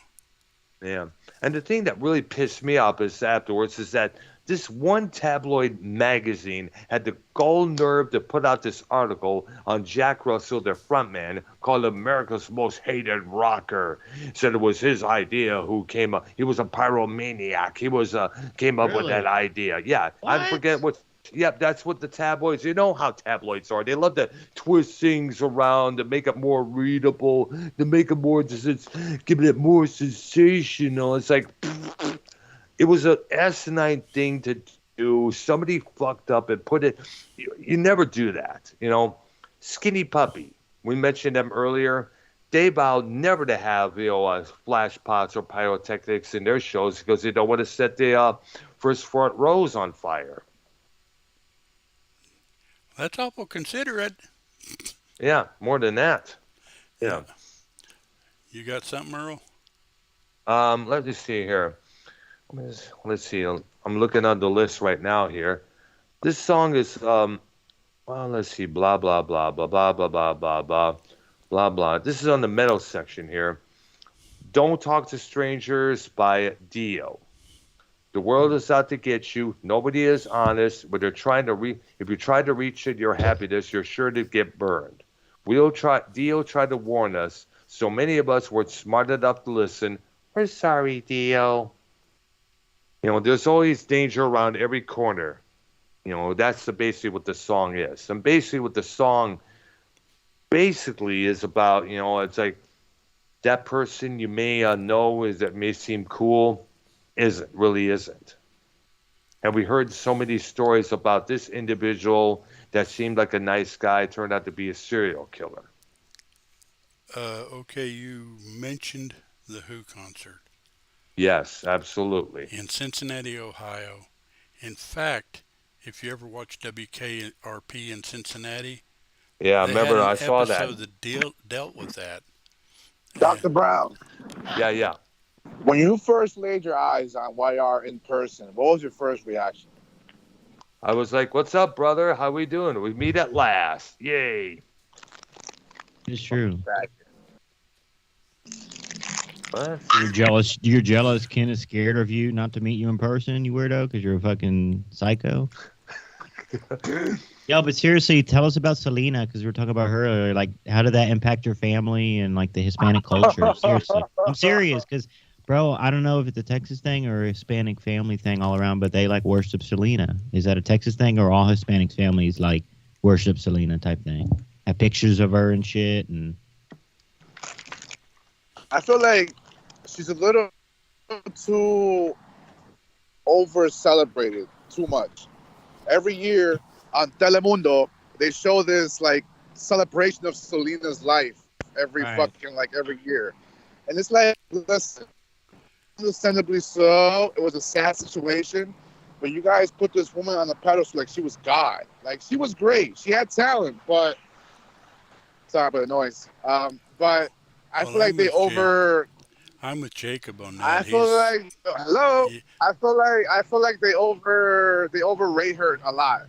Speaker 2: Yeah. And the thing that really pissed me off is afterwards is that this one tabloid magazine had the gall nerve to put out this article on Jack Russell, their frontman, called America's Most Hated Rocker. Said it was his idea who came up. He was a pyromaniac. He was came up with
Speaker 1: Really?
Speaker 2: that idea. Yeah. I
Speaker 1: What?
Speaker 2: forget what. Yep, that's what the tabloids. You know how tabloids are. They love to twist things around to make it more readable, to make it more, give it more sensational. It's like it was an asinine thing to do. Somebody fucked up and put it. You never do that. Skinny Puppy. We mentioned them earlier. They vowed never to have flash pots or pyrotechnics in their shows because they don't want to set the first front rows on fire.
Speaker 4: That's awful considerate.
Speaker 2: Yeah, more than that. Yeah.
Speaker 4: You got something, Earl?
Speaker 2: Let me see here. Let's see. I'm looking on the list right now here. This song is well, let's see. Blah blah blah blah blah blah blah blah blah blah blah. This is on the metal section here. Don't Talk to Strangers by Dio. The world is out to get you. Nobody is honest. But they're trying to if you try to reach it, your happiness, you're sure to get burned. Dio tried to warn us. So many of us were smart enough to listen. We're sorry, Dio. There's always danger around every corner. That's basically what the song is. And basically what the song basically is about, it's like that person you may know that may seem cool really isn't. And we heard so many stories about this individual that seemed like a nice guy turned out to be a serial killer.
Speaker 4: Okay, you mentioned the Who concert
Speaker 2: Yes, absolutely.
Speaker 4: in Cincinnati, Ohio. In fact, if you ever watch WKRP in Cincinnati,
Speaker 2: Yeah, I
Speaker 4: they had
Speaker 2: remember
Speaker 4: an
Speaker 2: I saw that.
Speaker 4: episode that dealt with that.
Speaker 6: Dr. Brown,
Speaker 2: Yeah, yeah.
Speaker 6: when you first laid your eyes on YR in person, what was your first reaction?
Speaker 2: I was like, "What's up, brother? How we doing? We meet at last. Yay."
Speaker 1: It's true.
Speaker 2: What?
Speaker 1: You're jealous. You're jealous. Ken is scared of you not to meet you in person. You weirdo, because you're a fucking psycho. Yo, but seriously, tell us about Selena, because we were talking about her earlier. Like, how did that impact your family and like the Hispanic culture? Seriously, I'm serious, because bro, I don't know if it's a Texas thing or a Hispanic family thing all around, but they like worship Selena. Is that a Texas thing, or all Hispanic families like worship Selena type thing? Have pictures of her and shit, and
Speaker 6: I feel like she's a little too over celebrated, too much. Every year on Telemundo, they show this like celebration of Selena's life every every year, and it's like, listen, understandably so, it was a sad situation, but you guys put this woman on the pedestal like she was God. Like, she was great, she had talent, but sorry for the noise. But I feel like they
Speaker 4: I'm with Jacob on that.
Speaker 6: I feel like I feel like they overrate her a lot.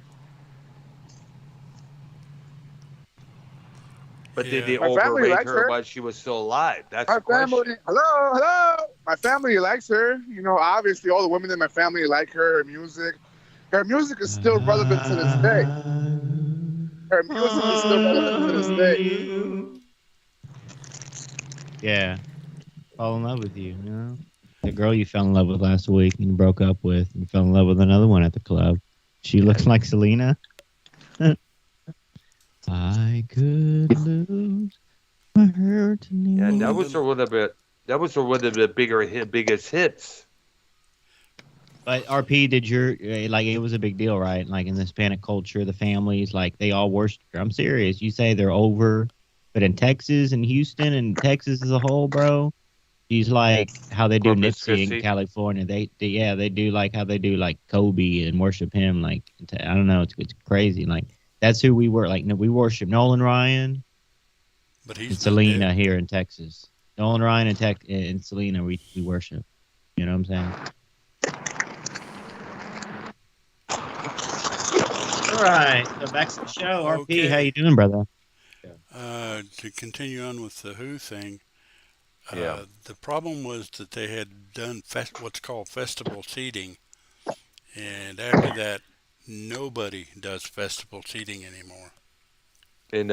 Speaker 2: But
Speaker 4: Yeah.
Speaker 2: did they
Speaker 6: My family
Speaker 2: overrate
Speaker 6: likes
Speaker 2: her
Speaker 6: her.
Speaker 2: while she was still alive? That's
Speaker 6: My
Speaker 2: the question.
Speaker 6: family, hello. My family likes her. Obviously all the women in my family like her. Her music. Her music is still relevant to this day. Her music is still relevant to this day.
Speaker 1: yeah, fall in love with you. You know, the girl you fell in love with last week and you broke up with, and you fell in love with another one at the club. She looks like Selena. I could lose my heart.
Speaker 2: Yeah, that was one of the biggest hits.
Speaker 1: But RP, did your like it was a big deal, right? Like in the Hispanic culture, the families like they all worship her. I'm serious. You say they're over, but in Texas and Houston and Texas as a whole, bro, she's like how they do
Speaker 2: Corpus
Speaker 1: Nipsey
Speaker 2: Christi.
Speaker 1: in California. They do like how they do like Kobe and worship him. Like I don't know, it's crazy. Like that's who we were. Like we worship Nolan Ryan
Speaker 4: but
Speaker 1: and
Speaker 4: he's not
Speaker 1: Selena
Speaker 4: dead.
Speaker 1: here in Texas. Nolan Ryan and Selena we worship. You know what I'm saying? All right, so back to the show. RP,
Speaker 4: Okay.
Speaker 1: how you doing, brother?
Speaker 4: To continue on with the Who thing,
Speaker 2: Yeah.
Speaker 4: the problem was that they had done what's called festival seating, and after that, nobody does festival seating anymore.
Speaker 2: In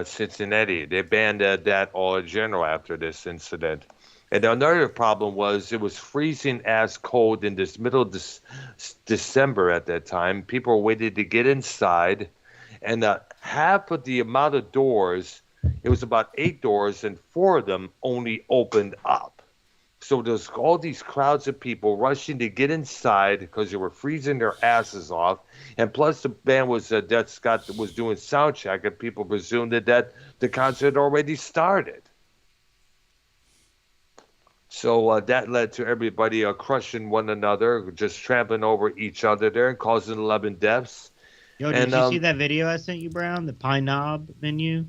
Speaker 2: Cincinnati, they banned that all in general after this incident. And another problem was it was freezing as cold in this middle of December at that time. People were waiting to get inside, and half of the amount of doors, it was about 8 doors, and 4 of them only opened up. So there's all these crowds of people rushing to get inside because they were freezing their asses off, and plus the band was was doing sound check, and people presumed that the concert had already started. So that led to everybody crushing one another, just trampling over each other there, and causing 11 deaths.
Speaker 1: Yo, did you see that video I sent you, Brown? The Pine Knob menu?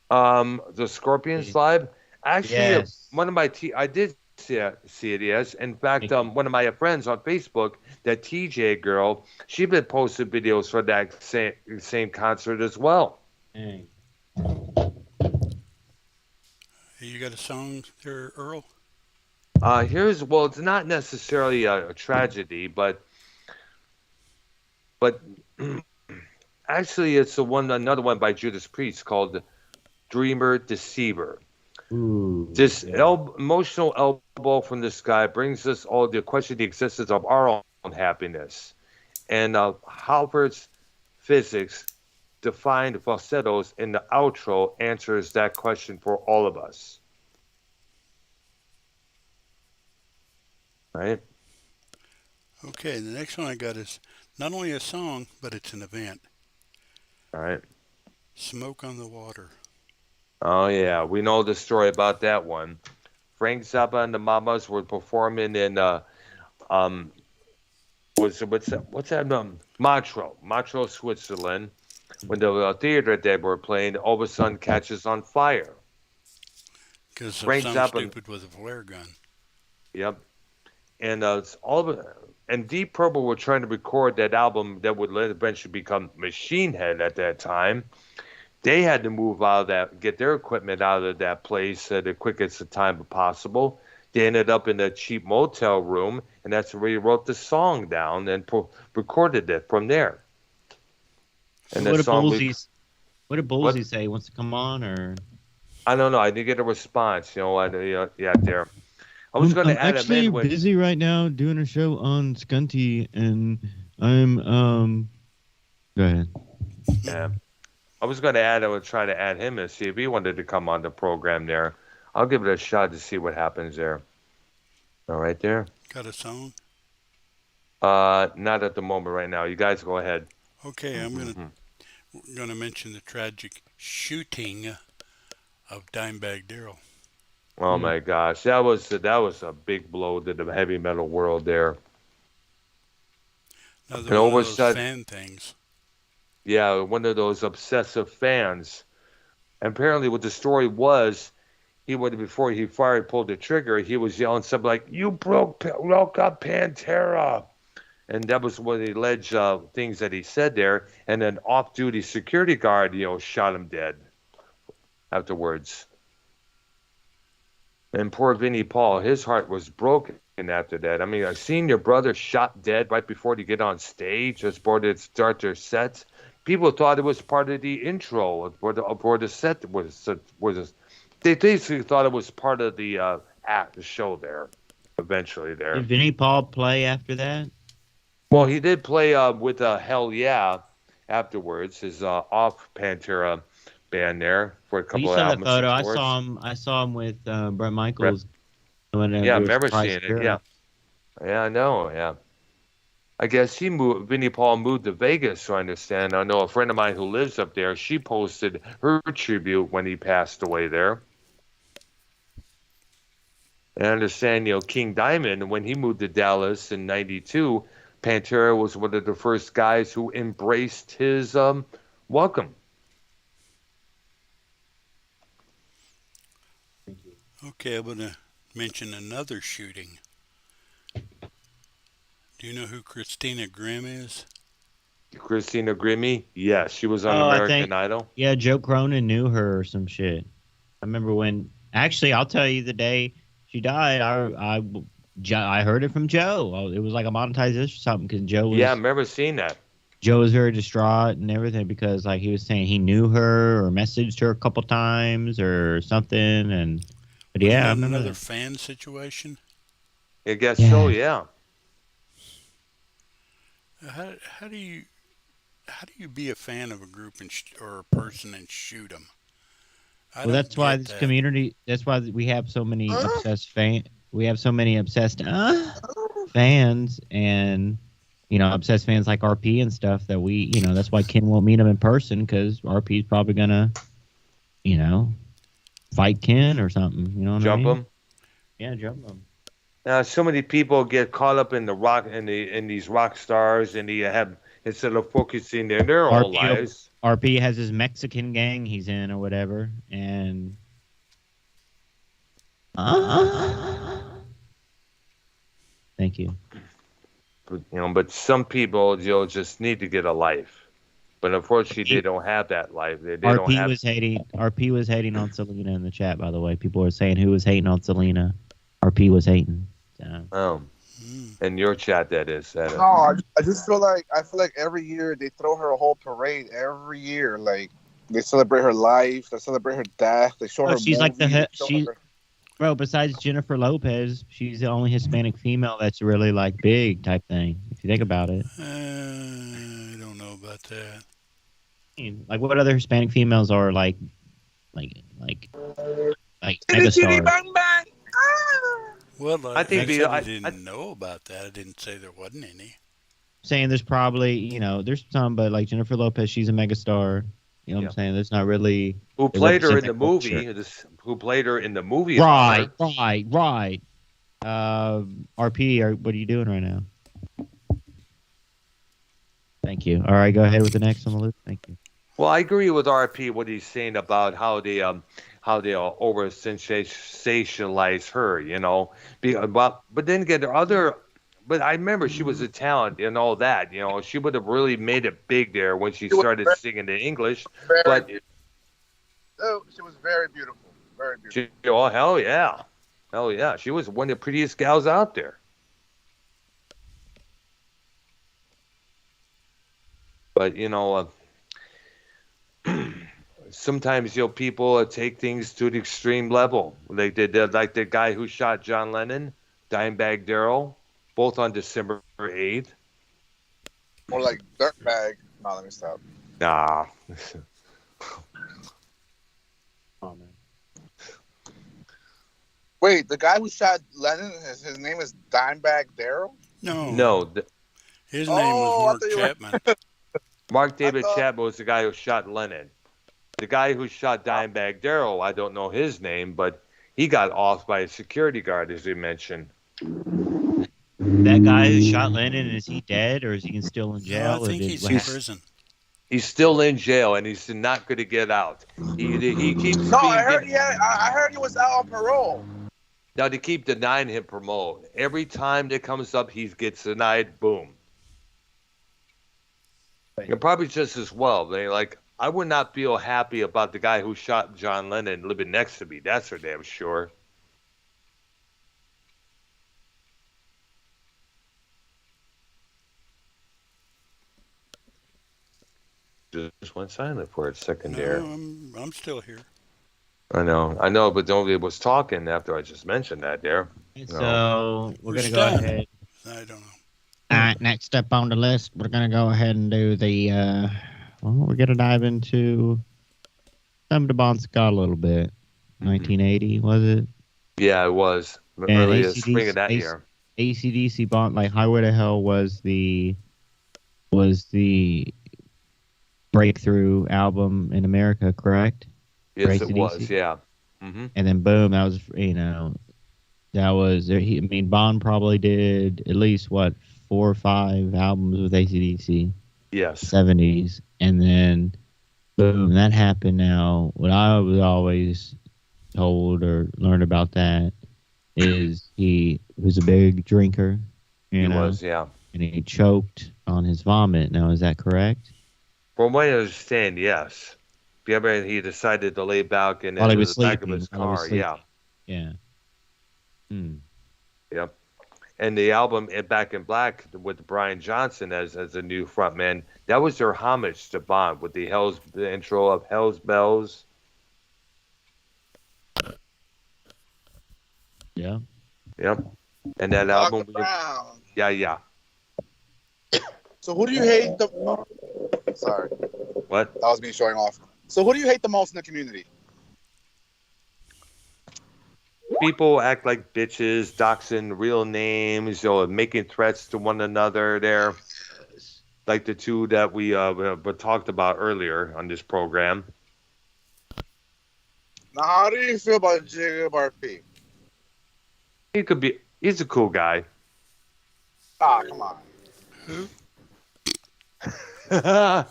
Speaker 2: The Scorpion slide. Actually,
Speaker 1: Yes.
Speaker 2: one of my I did see it as. In fact, one of my friends on Facebook, that TJ girl, she been posting videos for that same concert as well.
Speaker 1: Dang.
Speaker 4: You got a song there, Earl?
Speaker 2: Well, it's not necessarily a tragedy, but actually, it's another one by Judas Priest called "Dreamer Deceiver."
Speaker 1: Ooh,
Speaker 2: This
Speaker 1: yeah.
Speaker 2: emotional elbow from this guy brings us all to question the existence of our own happiness. And Halpert's physics defined falsettos in the outro answers that question for all of us. Right?
Speaker 4: Okay, the next one I got is not only a song, but it's an event.
Speaker 2: All right.
Speaker 4: Smoke on the Water.
Speaker 2: Oh yeah, we know the story about that one. Frank Zappa and the Mamas were performing in um what's that Montreux, Switzerland. When the theater they were playing, all of a sudden catches on fire.
Speaker 4: Because of
Speaker 2: Frank
Speaker 4: some
Speaker 2: Zappa,
Speaker 4: stupid with a flare gun.
Speaker 2: yep, and it's all of it. And Deep Purple were trying to record that album that would eventually become Machine Head at that time. They had to move out of that, get their equipment out of that place at the quickest time possible. They ended up in a cheap motel room, and that's where he wrote the song down and recorded it from there.
Speaker 1: So
Speaker 2: And
Speaker 1: what
Speaker 2: that
Speaker 1: did
Speaker 2: song,
Speaker 1: what did
Speaker 2: what?
Speaker 1: Ballsy say? He wants to come on or?
Speaker 2: I don't know. I didn't get a response. Yeah, there. I was going
Speaker 1: I'm
Speaker 2: to add him
Speaker 1: actually
Speaker 2: in when.
Speaker 1: busy right now doing a show on Scunty, and I'm Go ahead.
Speaker 2: Yeah. I was going to add. I would try to add him and see if he wanted to come on the program there. I'll give it a shot to see what happens there. All right, there.
Speaker 4: Got a song?
Speaker 2: Not at the moment right now. You guys go ahead.
Speaker 4: Okay, I'm
Speaker 2: Mhm.
Speaker 4: gonna mention the tragic shooting of Dimebag Darrell.
Speaker 2: Oh
Speaker 1: Mm.
Speaker 2: my gosh, that was a big blow to the heavy metal world there.
Speaker 4: Another
Speaker 2: And
Speaker 4: one
Speaker 2: all
Speaker 4: of
Speaker 2: of a
Speaker 4: those
Speaker 2: sudden,
Speaker 4: fan things.
Speaker 2: yeah, one of those obsessive fans. And apparently, what the story was, he would before he fired, pulled the trigger, he was yelling something like, "You broke up Pantera," and that was one of the alleged things that he said there. And an off-duty security guard, shot him dead afterwards. And poor Vinnie Paul, his heart was broken after that. I mean, seeing your brother shot dead right before they get on stage, just before they start their sets, people thought it was part of the intro for the set they basically thought it was part of the act, the show there. Eventually, there.
Speaker 1: Did Vinnie Paul play after that?
Speaker 2: Well, he did play with Hell Yeah afterwards, his off Pantera band there for a
Speaker 1: Well, you
Speaker 2: couple of
Speaker 1: saw that
Speaker 2: albums and
Speaker 1: photo. I
Speaker 2: tours.
Speaker 1: saw him. I saw him with Brett
Speaker 2: Rep-
Speaker 1: Michaels when
Speaker 2: Yeah, I
Speaker 1: there was
Speaker 2: remember
Speaker 1: Price
Speaker 2: seeing it.
Speaker 1: Zero.
Speaker 2: Yeah, yeah, I know. Yeah. I guess Vinnie Paul moved to Vegas, so I understand. I know a friend of mine who lives up there. She posted her tribute when he passed away there. And I understand, King Diamond, when he moved to Dallas in '92, Pantera was one of the first guys who embraced his welcome.
Speaker 4: Okay, I'm gonna mention another shooting. Do you know who Christina Grimm is?
Speaker 2: Christina Grimmie, yes, she was on
Speaker 1: Oh, I
Speaker 2: American
Speaker 1: think
Speaker 2: Idol.
Speaker 1: yeah, Joe Cronin knew her or some shit. I remember when. Actually, I'll tell you the day she died. I heard it from Joe. It was like a monetization or something because
Speaker 2: Yeah, I remember seeing that.
Speaker 1: Joe was very distraught and everything because like he was saying he knew her or messaged her a couple times or something. But
Speaker 4: Wasn't
Speaker 1: yeah, I
Speaker 4: that
Speaker 1: remember
Speaker 4: another
Speaker 1: that.
Speaker 4: fan situation?
Speaker 2: I guess so,
Speaker 1: Yeah.
Speaker 2: yeah.
Speaker 4: How do you be a fan of a group or a person and shoot them? I
Speaker 1: Well,
Speaker 4: don't
Speaker 1: that's why
Speaker 4: get
Speaker 1: this
Speaker 4: that.
Speaker 1: community. That's why we have so many obsessed We have so many obsessed fans, and obsessed fans like RP and stuff. That that's why Ken won't meet him in person because RP is probably gonna, fight Ken or something. You know what I
Speaker 2: Jump
Speaker 1: mean?
Speaker 2: them.
Speaker 1: Yeah, jump him.
Speaker 2: Now, so many people get caught up in the rock in these rock stars, and they have instead of focusing in their own lives.
Speaker 1: RP has his Mexican gang he's in or whatever, and Thank you.
Speaker 2: But some people, just need to get a life. But unfortunately, they don't have that life. They don't
Speaker 1: RP
Speaker 2: have.
Speaker 1: was hating. RP was hating on Selena in the chat. By the way, people were saying who was hating on Selena. RP was hating. So.
Speaker 2: In your chat, that is.
Speaker 6: No, I just feel like every year they throw her a whole parade. Every year, like they celebrate her life, they celebrate her death, they show her.
Speaker 1: She's like
Speaker 6: movies, they show her-
Speaker 1: bro. Besides Jennifer Lopez, she's the only Hispanic female that's really like big type thing. If you think about it,
Speaker 4: I don't know about that.
Speaker 1: like what other Hispanic females are like megastars?
Speaker 6: Bang bang.
Speaker 4: Well,
Speaker 2: I think
Speaker 4: I didn't know about that. I didn't say there wasn't any.
Speaker 1: Saying there's probably there's some, but like Jennifer Lopez, she's a megastar. You know what I'm saying? There's not really
Speaker 2: who played her in the
Speaker 1: culture.
Speaker 2: movie. Who played her in the movie?
Speaker 1: Right. RP, what are you doing right now? Thank you. All right, go ahead with the next on the list. Thank you.
Speaker 2: Well, I agree with RP what he's saying about how they over sensationalize her, but then again, there are other. But I remember she was a talent and all that. She would have really made it big there when she started singing in English. But
Speaker 6: she was very beautiful, very beautiful.
Speaker 2: oh hell yeah, she was one of the prettiest gals out there. But sometimes people take things to the extreme level. Like they did, like the guy who shot John Lennon, Dimebag Darrell, both on December 8th.
Speaker 6: Or like Dirtbag. No, let me stop.
Speaker 2: Nah.
Speaker 1: Oh, man.
Speaker 6: Wait, the guy who shot Lennon, his name is Dimebag Darrell?
Speaker 2: No.
Speaker 4: His name was Mark Chapman.
Speaker 2: Mark David Chapman was the guy who shot Lennon. The guy who shot Dimebag Darrell, I don't know his name, but he got off by a security guard, as you mentioned.
Speaker 1: That guy who shot Lennon, is he dead or is he still in jail?
Speaker 4: No, I think he's in prison.
Speaker 2: He's still in jail and he's not going to get out. He keeps.
Speaker 6: No, I heard he was out on parole.
Speaker 2: Now they keep denying him parole. Every time that comes up, he gets denied. Boom. And probably just as well. I would not feel happy about the guy who shot John Lennon living next to me. That's for damn sure. Just went silent for a second there.
Speaker 4: No, I'm still here.
Speaker 2: I know, but nobody was talking after I just mentioned that there.
Speaker 1: So we're going to go ahead.
Speaker 4: I don't know.
Speaker 1: All right, next up on the list, we're going to go ahead and do the, we're going to dive into some of the Bon Scott a little bit. 1980, was it?
Speaker 2: Yeah, it was. Early spring of that year.
Speaker 1: AC/DC Bon, like Highway to Hell was the breakthrough album in America, correct?
Speaker 2: Yes, it was, yeah. Mm-hmm.
Speaker 1: And then boom, that was, Bon probably did at least, 4 or 5 albums with AC/DC.
Speaker 2: Yes.
Speaker 1: 70s. And then, boom, that happened now. What I was always told or learned about that is he was a big drinker.
Speaker 2: He was, yeah.
Speaker 1: And he choked on his vomit. Now, is that correct?
Speaker 2: From what I understand, yes. He decided to lay back in the back of his car. Yeah.
Speaker 1: Yeah.
Speaker 2: Yep. And the album Back in Black with Brian Johnson as a new frontman, that was their homage to Bond with the intro of Hell's Bells.
Speaker 1: Yeah.
Speaker 2: Yep. And that album. Yeah.
Speaker 6: So who do you hate sorry.
Speaker 2: What?
Speaker 6: That was me showing off. So who do you hate the most in the community?
Speaker 2: People act like bitches, doxing real names, making threats to one another there. Like the two that we talked about earlier on this program.
Speaker 6: Now, how do you feel about Jacob RP?
Speaker 2: He's a cool guy.
Speaker 6: Ah, come on.
Speaker 4: Who?
Speaker 6: I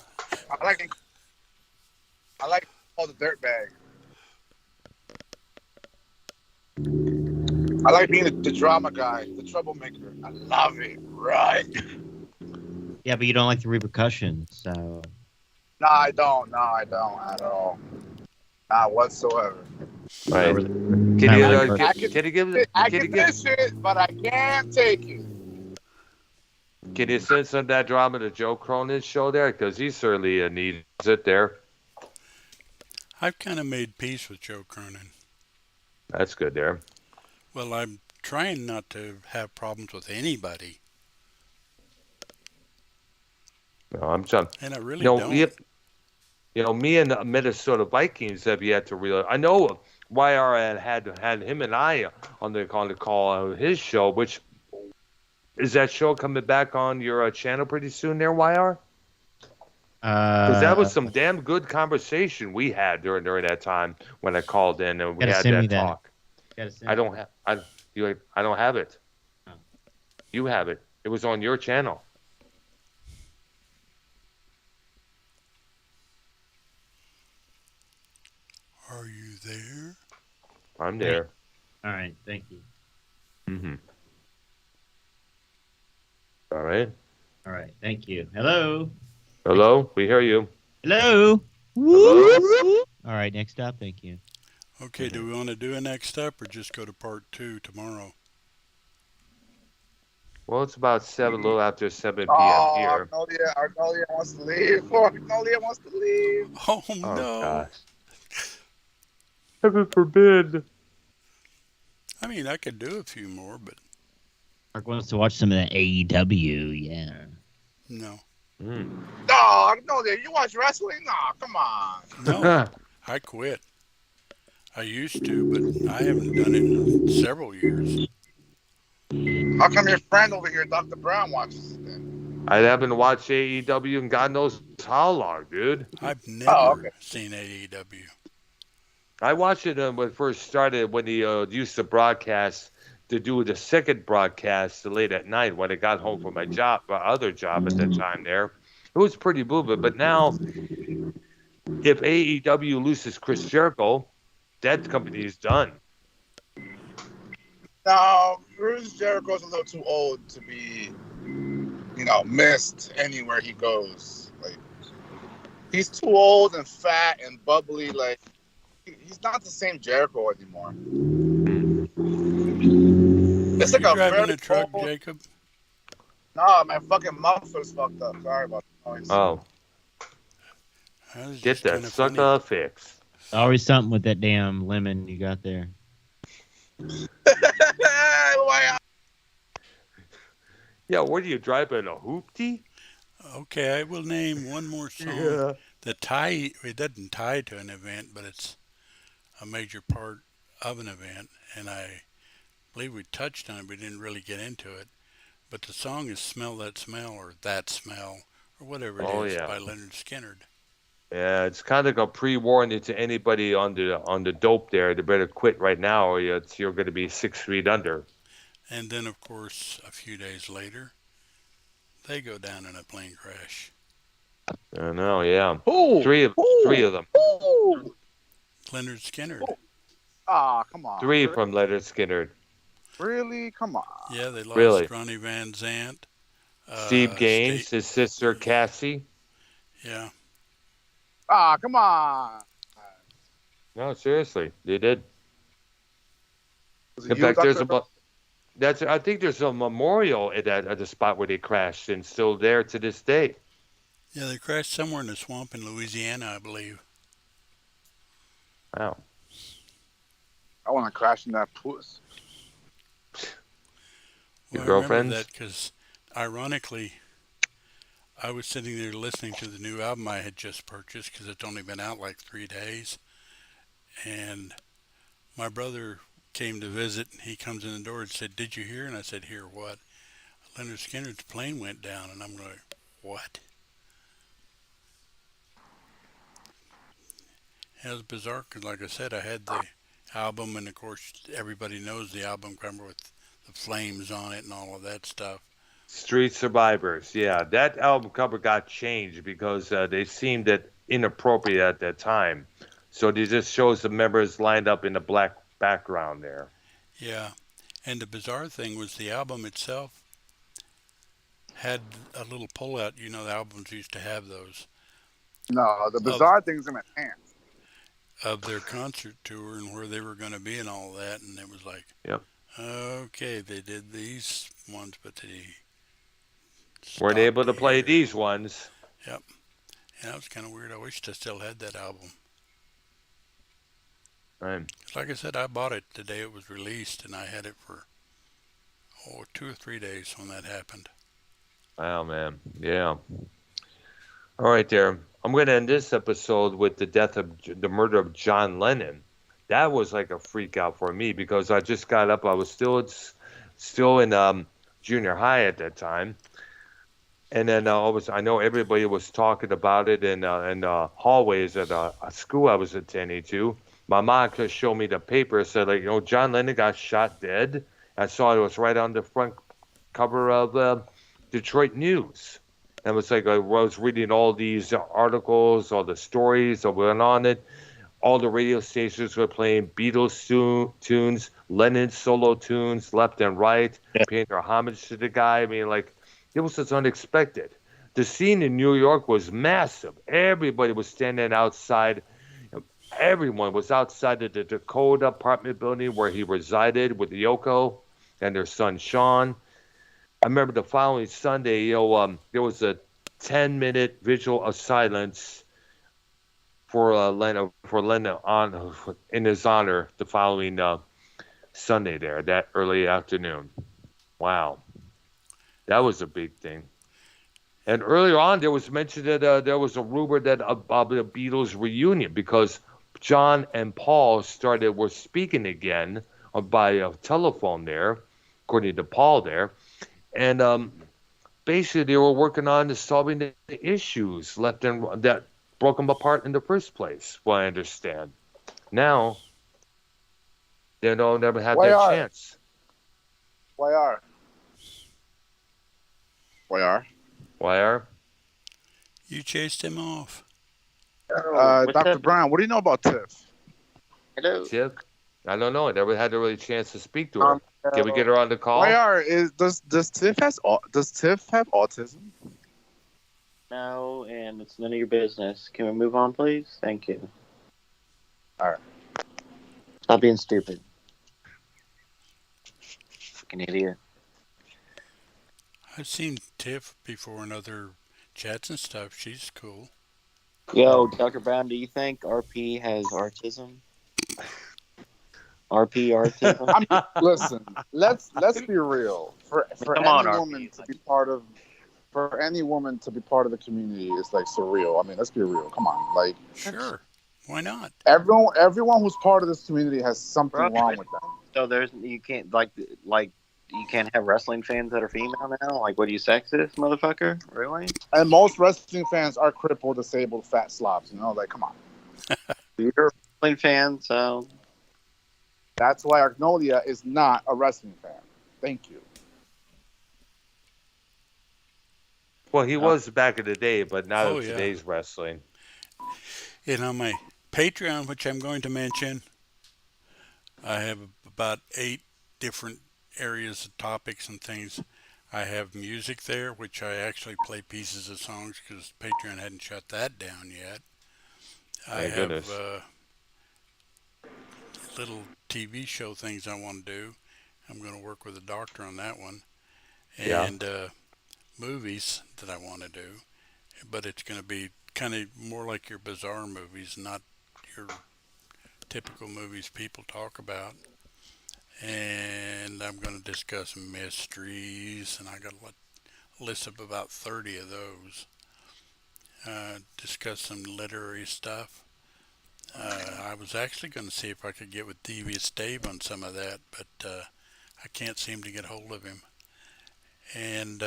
Speaker 6: like all the dirtbag. I like being the drama guy, the troublemaker. I love it. Right?
Speaker 1: Yeah, but you don't like the repercussions, so.
Speaker 6: No, I don't. No, I don't at all. Not whatsoever.
Speaker 2: Right.
Speaker 1: Not really-
Speaker 2: Can
Speaker 1: not
Speaker 2: you,
Speaker 1: really
Speaker 6: I
Speaker 2: can you give
Speaker 6: I
Speaker 2: can you
Speaker 6: can
Speaker 2: give
Speaker 6: miss it, but I can't take it.
Speaker 2: can you send some of that drama to Joe Cronin's show there? Because he certainly needs it there.
Speaker 4: I've kind of made peace with Joe Cronin.
Speaker 2: That's good there.
Speaker 4: Well, I'm trying not to have problems with anybody,
Speaker 2: No, I'm trying.
Speaker 4: and I really
Speaker 2: No,
Speaker 4: don't.
Speaker 2: me and the Minnesota Vikings have yet to realize. I know YR had him and I on the call on his show. Which is that show coming back on your channel pretty soon there, YR? Because that was some damn good conversation we had during that time when I called in and we
Speaker 1: Gotta
Speaker 2: had
Speaker 1: send me
Speaker 2: that
Speaker 1: that.
Speaker 2: talk.
Speaker 1: Gotta send
Speaker 2: I
Speaker 1: me
Speaker 2: don't
Speaker 1: that.
Speaker 2: have I don't have it.
Speaker 1: Oh.
Speaker 2: You have it. It was on your channel.
Speaker 4: Are you there?
Speaker 2: I'm there.
Speaker 1: All right, thank you.
Speaker 2: Mm-hmm. All right.
Speaker 1: All right, thank you. Hello.
Speaker 2: Hello, we hear you.
Speaker 1: Hello.
Speaker 2: Hello?
Speaker 1: All right, next up, thank you.
Speaker 4: Okay, do we want to do a next step or just go to part 2 tomorrow?
Speaker 2: Well, it's about a little after 7 p.m.
Speaker 6: Oh,
Speaker 2: here.
Speaker 6: Arknolia wants to leave. Arknolia wants to leave.
Speaker 4: Oh,
Speaker 2: Oh
Speaker 4: no.
Speaker 2: gosh. Heaven forbid.
Speaker 4: I mean, I could do a few more, but
Speaker 1: Mark wants to watch some of the AEW. Yeah.
Speaker 4: no.
Speaker 2: Mm.
Speaker 6: No, Arknolia, you watch wrestling? No, come on.
Speaker 4: No, I quit. I used to, but I haven't done it in several years.
Speaker 6: How come your friend over here, Dr. Brown, watches it then?
Speaker 2: I haven't watched AEW in God knows how long, dude.
Speaker 4: I've never
Speaker 6: okay.
Speaker 4: seen AEW.
Speaker 2: I watched it when it first started, when he used to broadcast, to do the second broadcast late at night when I got home from my other job at that time there. It was pretty moving. But now, if AEW loses Chris Jericho, that company is done.
Speaker 6: No, Chris Jericho's a little too old to be, missed anywhere he goes. Like, he's too old and fat and bubbly. Like, he's not the same Jericho anymore. It's
Speaker 4: Are
Speaker 6: like
Speaker 4: you
Speaker 6: a
Speaker 4: driving
Speaker 6: very
Speaker 4: a truck,
Speaker 6: old...
Speaker 4: Jacob?
Speaker 6: No, my fucking muffler's fucked up. Sorry about the noise.
Speaker 2: Oh,
Speaker 4: That was
Speaker 2: get
Speaker 4: just
Speaker 2: that
Speaker 4: kinda funny.
Speaker 2: sucker fixed.
Speaker 1: Always something with that damn lemon you got there.
Speaker 6: Why-
Speaker 2: Yeah, what are you driving, a hoopty?
Speaker 4: Okay, I will name one more song that it doesn't tie to an event, but it's a major part of an event, and I believe we touched on it, but we didn't really get into it. But the song is Smell That Smell, or That Smell, or whatever it is,
Speaker 2: yeah.
Speaker 4: by Leonard Skinner.
Speaker 2: Yeah, it's kind of a pre-warning to anybody on the dope there. They better quit right now, or you're going to be 6 feet under.
Speaker 4: And then, of course, a few days later, they go down in a plane crash.
Speaker 2: I know, yeah.
Speaker 6: Who?
Speaker 2: Three of them.
Speaker 6: Who?
Speaker 4: Leonard Skinner.
Speaker 6: Ah, come on.
Speaker 2: Three from Leonard Skinner.
Speaker 6: Really? Come on.
Speaker 4: Yeah, they lost
Speaker 2: Really?
Speaker 4: Ronnie Van Zant.
Speaker 2: Steve Gaines, his sister Cassie.
Speaker 4: Yeah.
Speaker 6: Ah, come on.
Speaker 2: No, seriously, they did.
Speaker 6: Was it
Speaker 2: In
Speaker 6: you,
Speaker 2: fact,
Speaker 6: Dr.
Speaker 2: I think there's a memorial at the spot where they crashed, and still there to this day.
Speaker 4: Yeah, they crashed somewhere in the swamp in Louisiana, I believe.
Speaker 2: Wow.
Speaker 6: I want to crash in that puss.
Speaker 2: Your
Speaker 4: Well,
Speaker 2: girlfriends?
Speaker 4: I remember that because, ironically, I was sitting there listening to the new album I had just purchased because it's only been out like 3 days. And my brother came to visit. He comes in the door and said, "Did you hear?" And I said, "Hear what?" Leonard Skinner's plane went down. And I'm like, "What?" It was bizarre because, like I said, I had the album, and of course, everybody knows the album cover with the flames on it and all of that stuff.
Speaker 2: Street Survivors. Yeah, that album cover got changed because they seemed inappropriate at that time. So it just shows the members lined up in the black background there.
Speaker 4: Yeah, And the bizarre thing was the album itself had a little pullout. You know, the albums used to have those
Speaker 6: No, the
Speaker 4: of
Speaker 6: bizarre thing's in my pants.
Speaker 4: their concert tour and where they were going to be and all that. And it was like,
Speaker 2: Yep.
Speaker 4: okay, they did these ones, but they
Speaker 2: Weren't
Speaker 4: stopped
Speaker 2: able to play
Speaker 4: here.
Speaker 2: these ones.
Speaker 4: Yep. And that was kind of weird. I wished I still had that album.
Speaker 2: Right.
Speaker 4: Like I said, I bought it the day it was released, and I had it for 2 or 3 days when that happened.
Speaker 2: Wow, man. Yeah. All right, there. I'm going to end this episode with the murder of John Lennon. That was like a freak out for me because I just got up. I was still in junior high at that time, and then I know everybody was talking about it in hallways at a school I was attending to. My mom could show me the paper. Said like, John Lennon got shot dead. I saw it was right on the front cover of Detroit News. And it was like I was reading all these articles, all the stories that went on it. All the radio stations were playing Beatles tunes, Lennon solo tunes, left and right, paying their homage to the guy. I mean, like, it was just unexpected. The scene in New York was massive. Everybody was standing outside. Everyone was outside of the Dakota apartment building where he resided with Yoko and their son Sean. I remember the following Sunday, there was a 10-minute vigil of silence for Lennon in his honor the following Sunday there, that early afternoon. Wow. That was a big thing. And earlier on, there was mention that there was a rumor that about the Beatles reunion because John and Paul were speaking again by a telephone there, according to Paul there. And basically, they were working on solving the issues that broke them apart in the first place, what I understand. Now, they don't never have that chance.
Speaker 6: YR.
Speaker 4: You chased him off.
Speaker 6: Dr. Brown, what do you know about Tiff?
Speaker 5: Hello.
Speaker 2: Tiff? I don't know. I never had a really chance to speak to her. Can we get her on the call?
Speaker 6: Does Tiff have autism?
Speaker 5: No, and it's none of your business. Can we move on, please? Thank you.
Speaker 6: All right.
Speaker 5: Stop being stupid. Fucking idiot.
Speaker 4: I've seen Tiff before in other chats and stuff. She's cool.
Speaker 5: Yo, Dr. Brown, do you think RP has autism? RP autism?
Speaker 6: Listen, let's be real. For
Speaker 5: Come
Speaker 6: any
Speaker 5: on,
Speaker 6: woman
Speaker 5: RP.
Speaker 6: to be part of the community is like surreal. I mean, let's be real. Come on, like
Speaker 4: Sure. Why not?
Speaker 6: everyone who's part of this community has something wrong with them.
Speaker 5: So you can't like you can't have wrestling fans that are female now? Like, what are you, sexist, motherfucker? Really?
Speaker 6: And most wrestling fans are crippled, disabled, fat slobs. Like, come on.
Speaker 5: You're a wrestling fan, so
Speaker 6: That's why Arknolia is not a wrestling fan. Thank you.
Speaker 2: Well, he was back in the day, but not
Speaker 4: Oh,
Speaker 2: in
Speaker 4: yeah.
Speaker 2: today's wrestling.
Speaker 4: And on my Patreon, which I'm going to mention, I have about 8 different areas of topics and things. I have music there, which I actually play pieces of songs because Patreon hadn't shut that down yet. I
Speaker 2: Thank
Speaker 4: have
Speaker 2: goodness.
Speaker 4: little TV show things I want to do. I'm going to work with a doctor on that one.
Speaker 2: Yeah.
Speaker 4: And movies that I want to do. But it's going to be kind of more like your bizarre movies, not your typical movies people talk about. And I'm going to discuss mysteries, and I got a list of about 30 of those. Discuss some literary stuff. I was actually going to see if I could get with Devious Dave on some of that, but I can't seem to get hold of him. And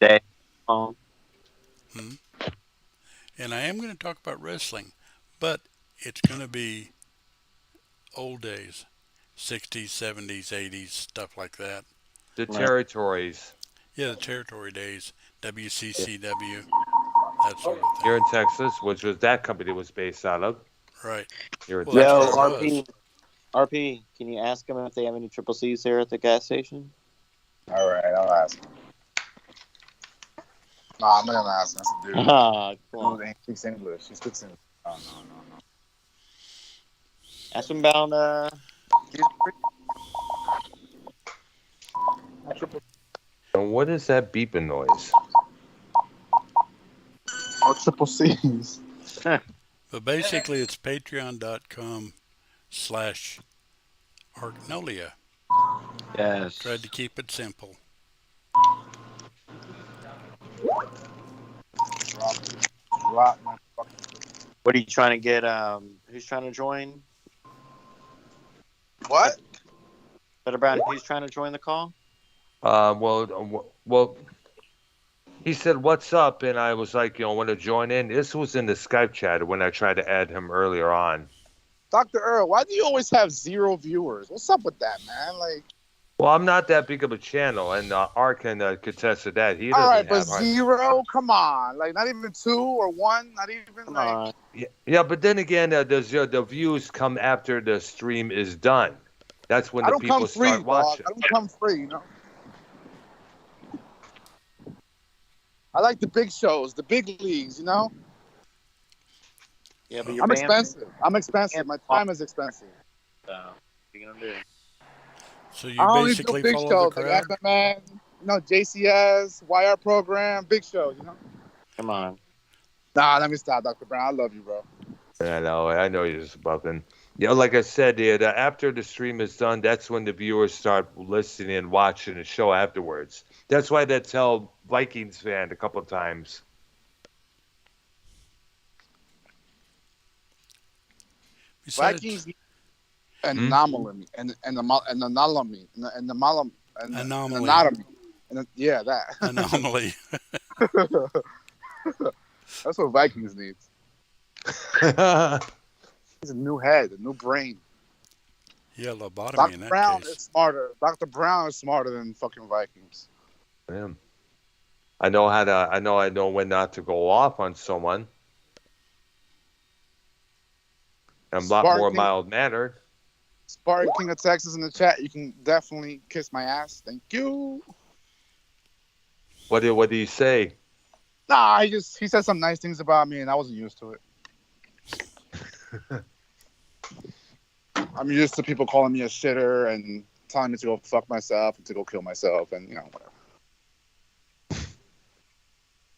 Speaker 5: Dave.
Speaker 4: and I am going to talk about wrestling, but it's going to be old days, 60s, 70s, 80s, stuff like that.
Speaker 2: The territories
Speaker 4: Yeah, the territory days, WCCW, that sort of thing.
Speaker 2: here in Texas, which was that company was based out of.
Speaker 4: Right.
Speaker 2: Here in
Speaker 4: Well, that's
Speaker 5: Yo,
Speaker 2: Texas.
Speaker 4: where it was.
Speaker 5: RP. RP, can you ask them if they have any triple C's there at the gas station?
Speaker 6: All right, I'll ask. No, I'm not gonna ask. That's a dude.
Speaker 5: Ah, come on.
Speaker 6: Dude, he speaks English. He speaks English. Oh, no.
Speaker 5: Ask them about
Speaker 2: And what is that beeping noise?
Speaker 6: no triple C's.
Speaker 4: But basically, it's patreon.com/Arknolia.
Speaker 5: yes.
Speaker 4: Tried to keep it simple.
Speaker 6: Drop my fucking.
Speaker 5: What are you trying to get? Who's trying to join?
Speaker 6: What?
Speaker 5: Better Brown, who's trying to join the call?
Speaker 2: Well, he said, "What's up?" And I was like, want to join in. This was in the Skype chat when I tried to add him earlier on.
Speaker 6: Dr. Earl, why do you always have 0 viewers? What's up with that, man? Like,
Speaker 2: Well, I'm not that big of a channel, and Art can contest to that. He doesn't
Speaker 6: all right, but
Speaker 2: have
Speaker 6: 0? Come on. Like, not even 2 or 1? Not even,
Speaker 5: Come
Speaker 6: like...
Speaker 5: on.
Speaker 2: Yeah, but then again, the views come after the stream is done. That's when
Speaker 6: I
Speaker 2: the
Speaker 6: don't come
Speaker 2: people
Speaker 6: free,
Speaker 2: start watching.
Speaker 6: dog. I don't come free, I like the big shows, the big leagues,
Speaker 5: Yeah, but you're
Speaker 6: I'm
Speaker 5: banned.
Speaker 6: expensive. My time is expensive.
Speaker 5: So, what are you gonna do?
Speaker 4: So you
Speaker 6: I only do
Speaker 4: basically
Speaker 6: big
Speaker 4: follow the
Speaker 6: shows,
Speaker 4: crowd?
Speaker 6: like FMN, JCS, YR program, big shows,
Speaker 5: Come on.
Speaker 6: Nah, let me stop, Dr. Brown. I love you, bro.
Speaker 2: I know you're just buffing. Like I said, after the stream is done, that's when the viewers start listening and watching the show afterwards. That's why they tell Vikings fan a couple times.
Speaker 4: Besides,
Speaker 6: Vikings anomaly and the anomaly and the malam and
Speaker 4: Anomaly.
Speaker 6: anatomy. Yeah, that.
Speaker 4: anomaly.
Speaker 6: That's what Vikings needs. He's a new head, a new brain.
Speaker 4: Yeah, lobotomy
Speaker 6: Dr.
Speaker 4: in that
Speaker 6: Brown
Speaker 4: case.
Speaker 6: is smarter. Dr. Brown is smarter than fucking Vikings.
Speaker 2: Damn. I know when not to go off on someone. I'm a lot more
Speaker 6: Sparking.
Speaker 2: mild-mannered.
Speaker 6: Spartan King of Texas in the chat. You can definitely kiss my ass. Thank you.
Speaker 2: What do you say?
Speaker 6: Nah, he said some nice things about me, and I wasn't used to it. I'm used to people calling me a shitter and telling me to go fuck myself and to go kill myself and whatever.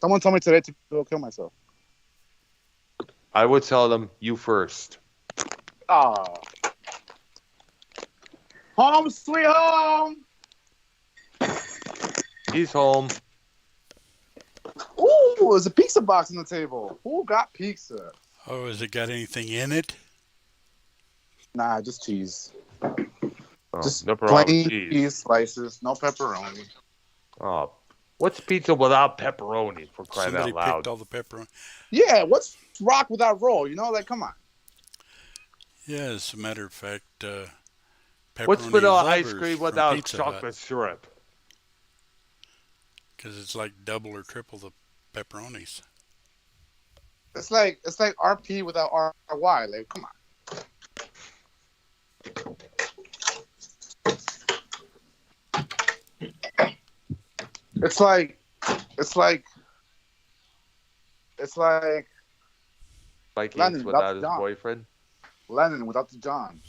Speaker 6: Someone told me today to go kill myself.
Speaker 2: I would tell them, you first.
Speaker 6: Oh. Home sweet home.
Speaker 2: He's home.
Speaker 6: Ooh, there's a pizza box on the table. Who got pizza?
Speaker 4: Oh, has it got anything in it?
Speaker 6: Nah, just cheese.
Speaker 2: Oh,
Speaker 6: Just
Speaker 2: no problem.
Speaker 6: plain
Speaker 2: Cheese.
Speaker 6: cheese slices, no pepperoni.
Speaker 2: Oh, what's pizza without pepperoni, for crying
Speaker 4: Somebody
Speaker 2: out loud?
Speaker 4: picked all the pepperoni.
Speaker 6: Yeah, what's rock without roll? Like, come on.
Speaker 4: Yeah, as a matter of fact, pepperoni
Speaker 2: What's vanilla
Speaker 4: lovers
Speaker 2: ice cream
Speaker 4: from
Speaker 2: without
Speaker 4: Pizza
Speaker 2: chocolate syrup?
Speaker 4: Because it's like double or triple the pepperonis.
Speaker 6: It's like RP without RY. Like, come on. It's like
Speaker 2: Vikings
Speaker 6: Lennon
Speaker 2: without his
Speaker 6: John.
Speaker 2: boyfriend?
Speaker 6: Lennon without the John.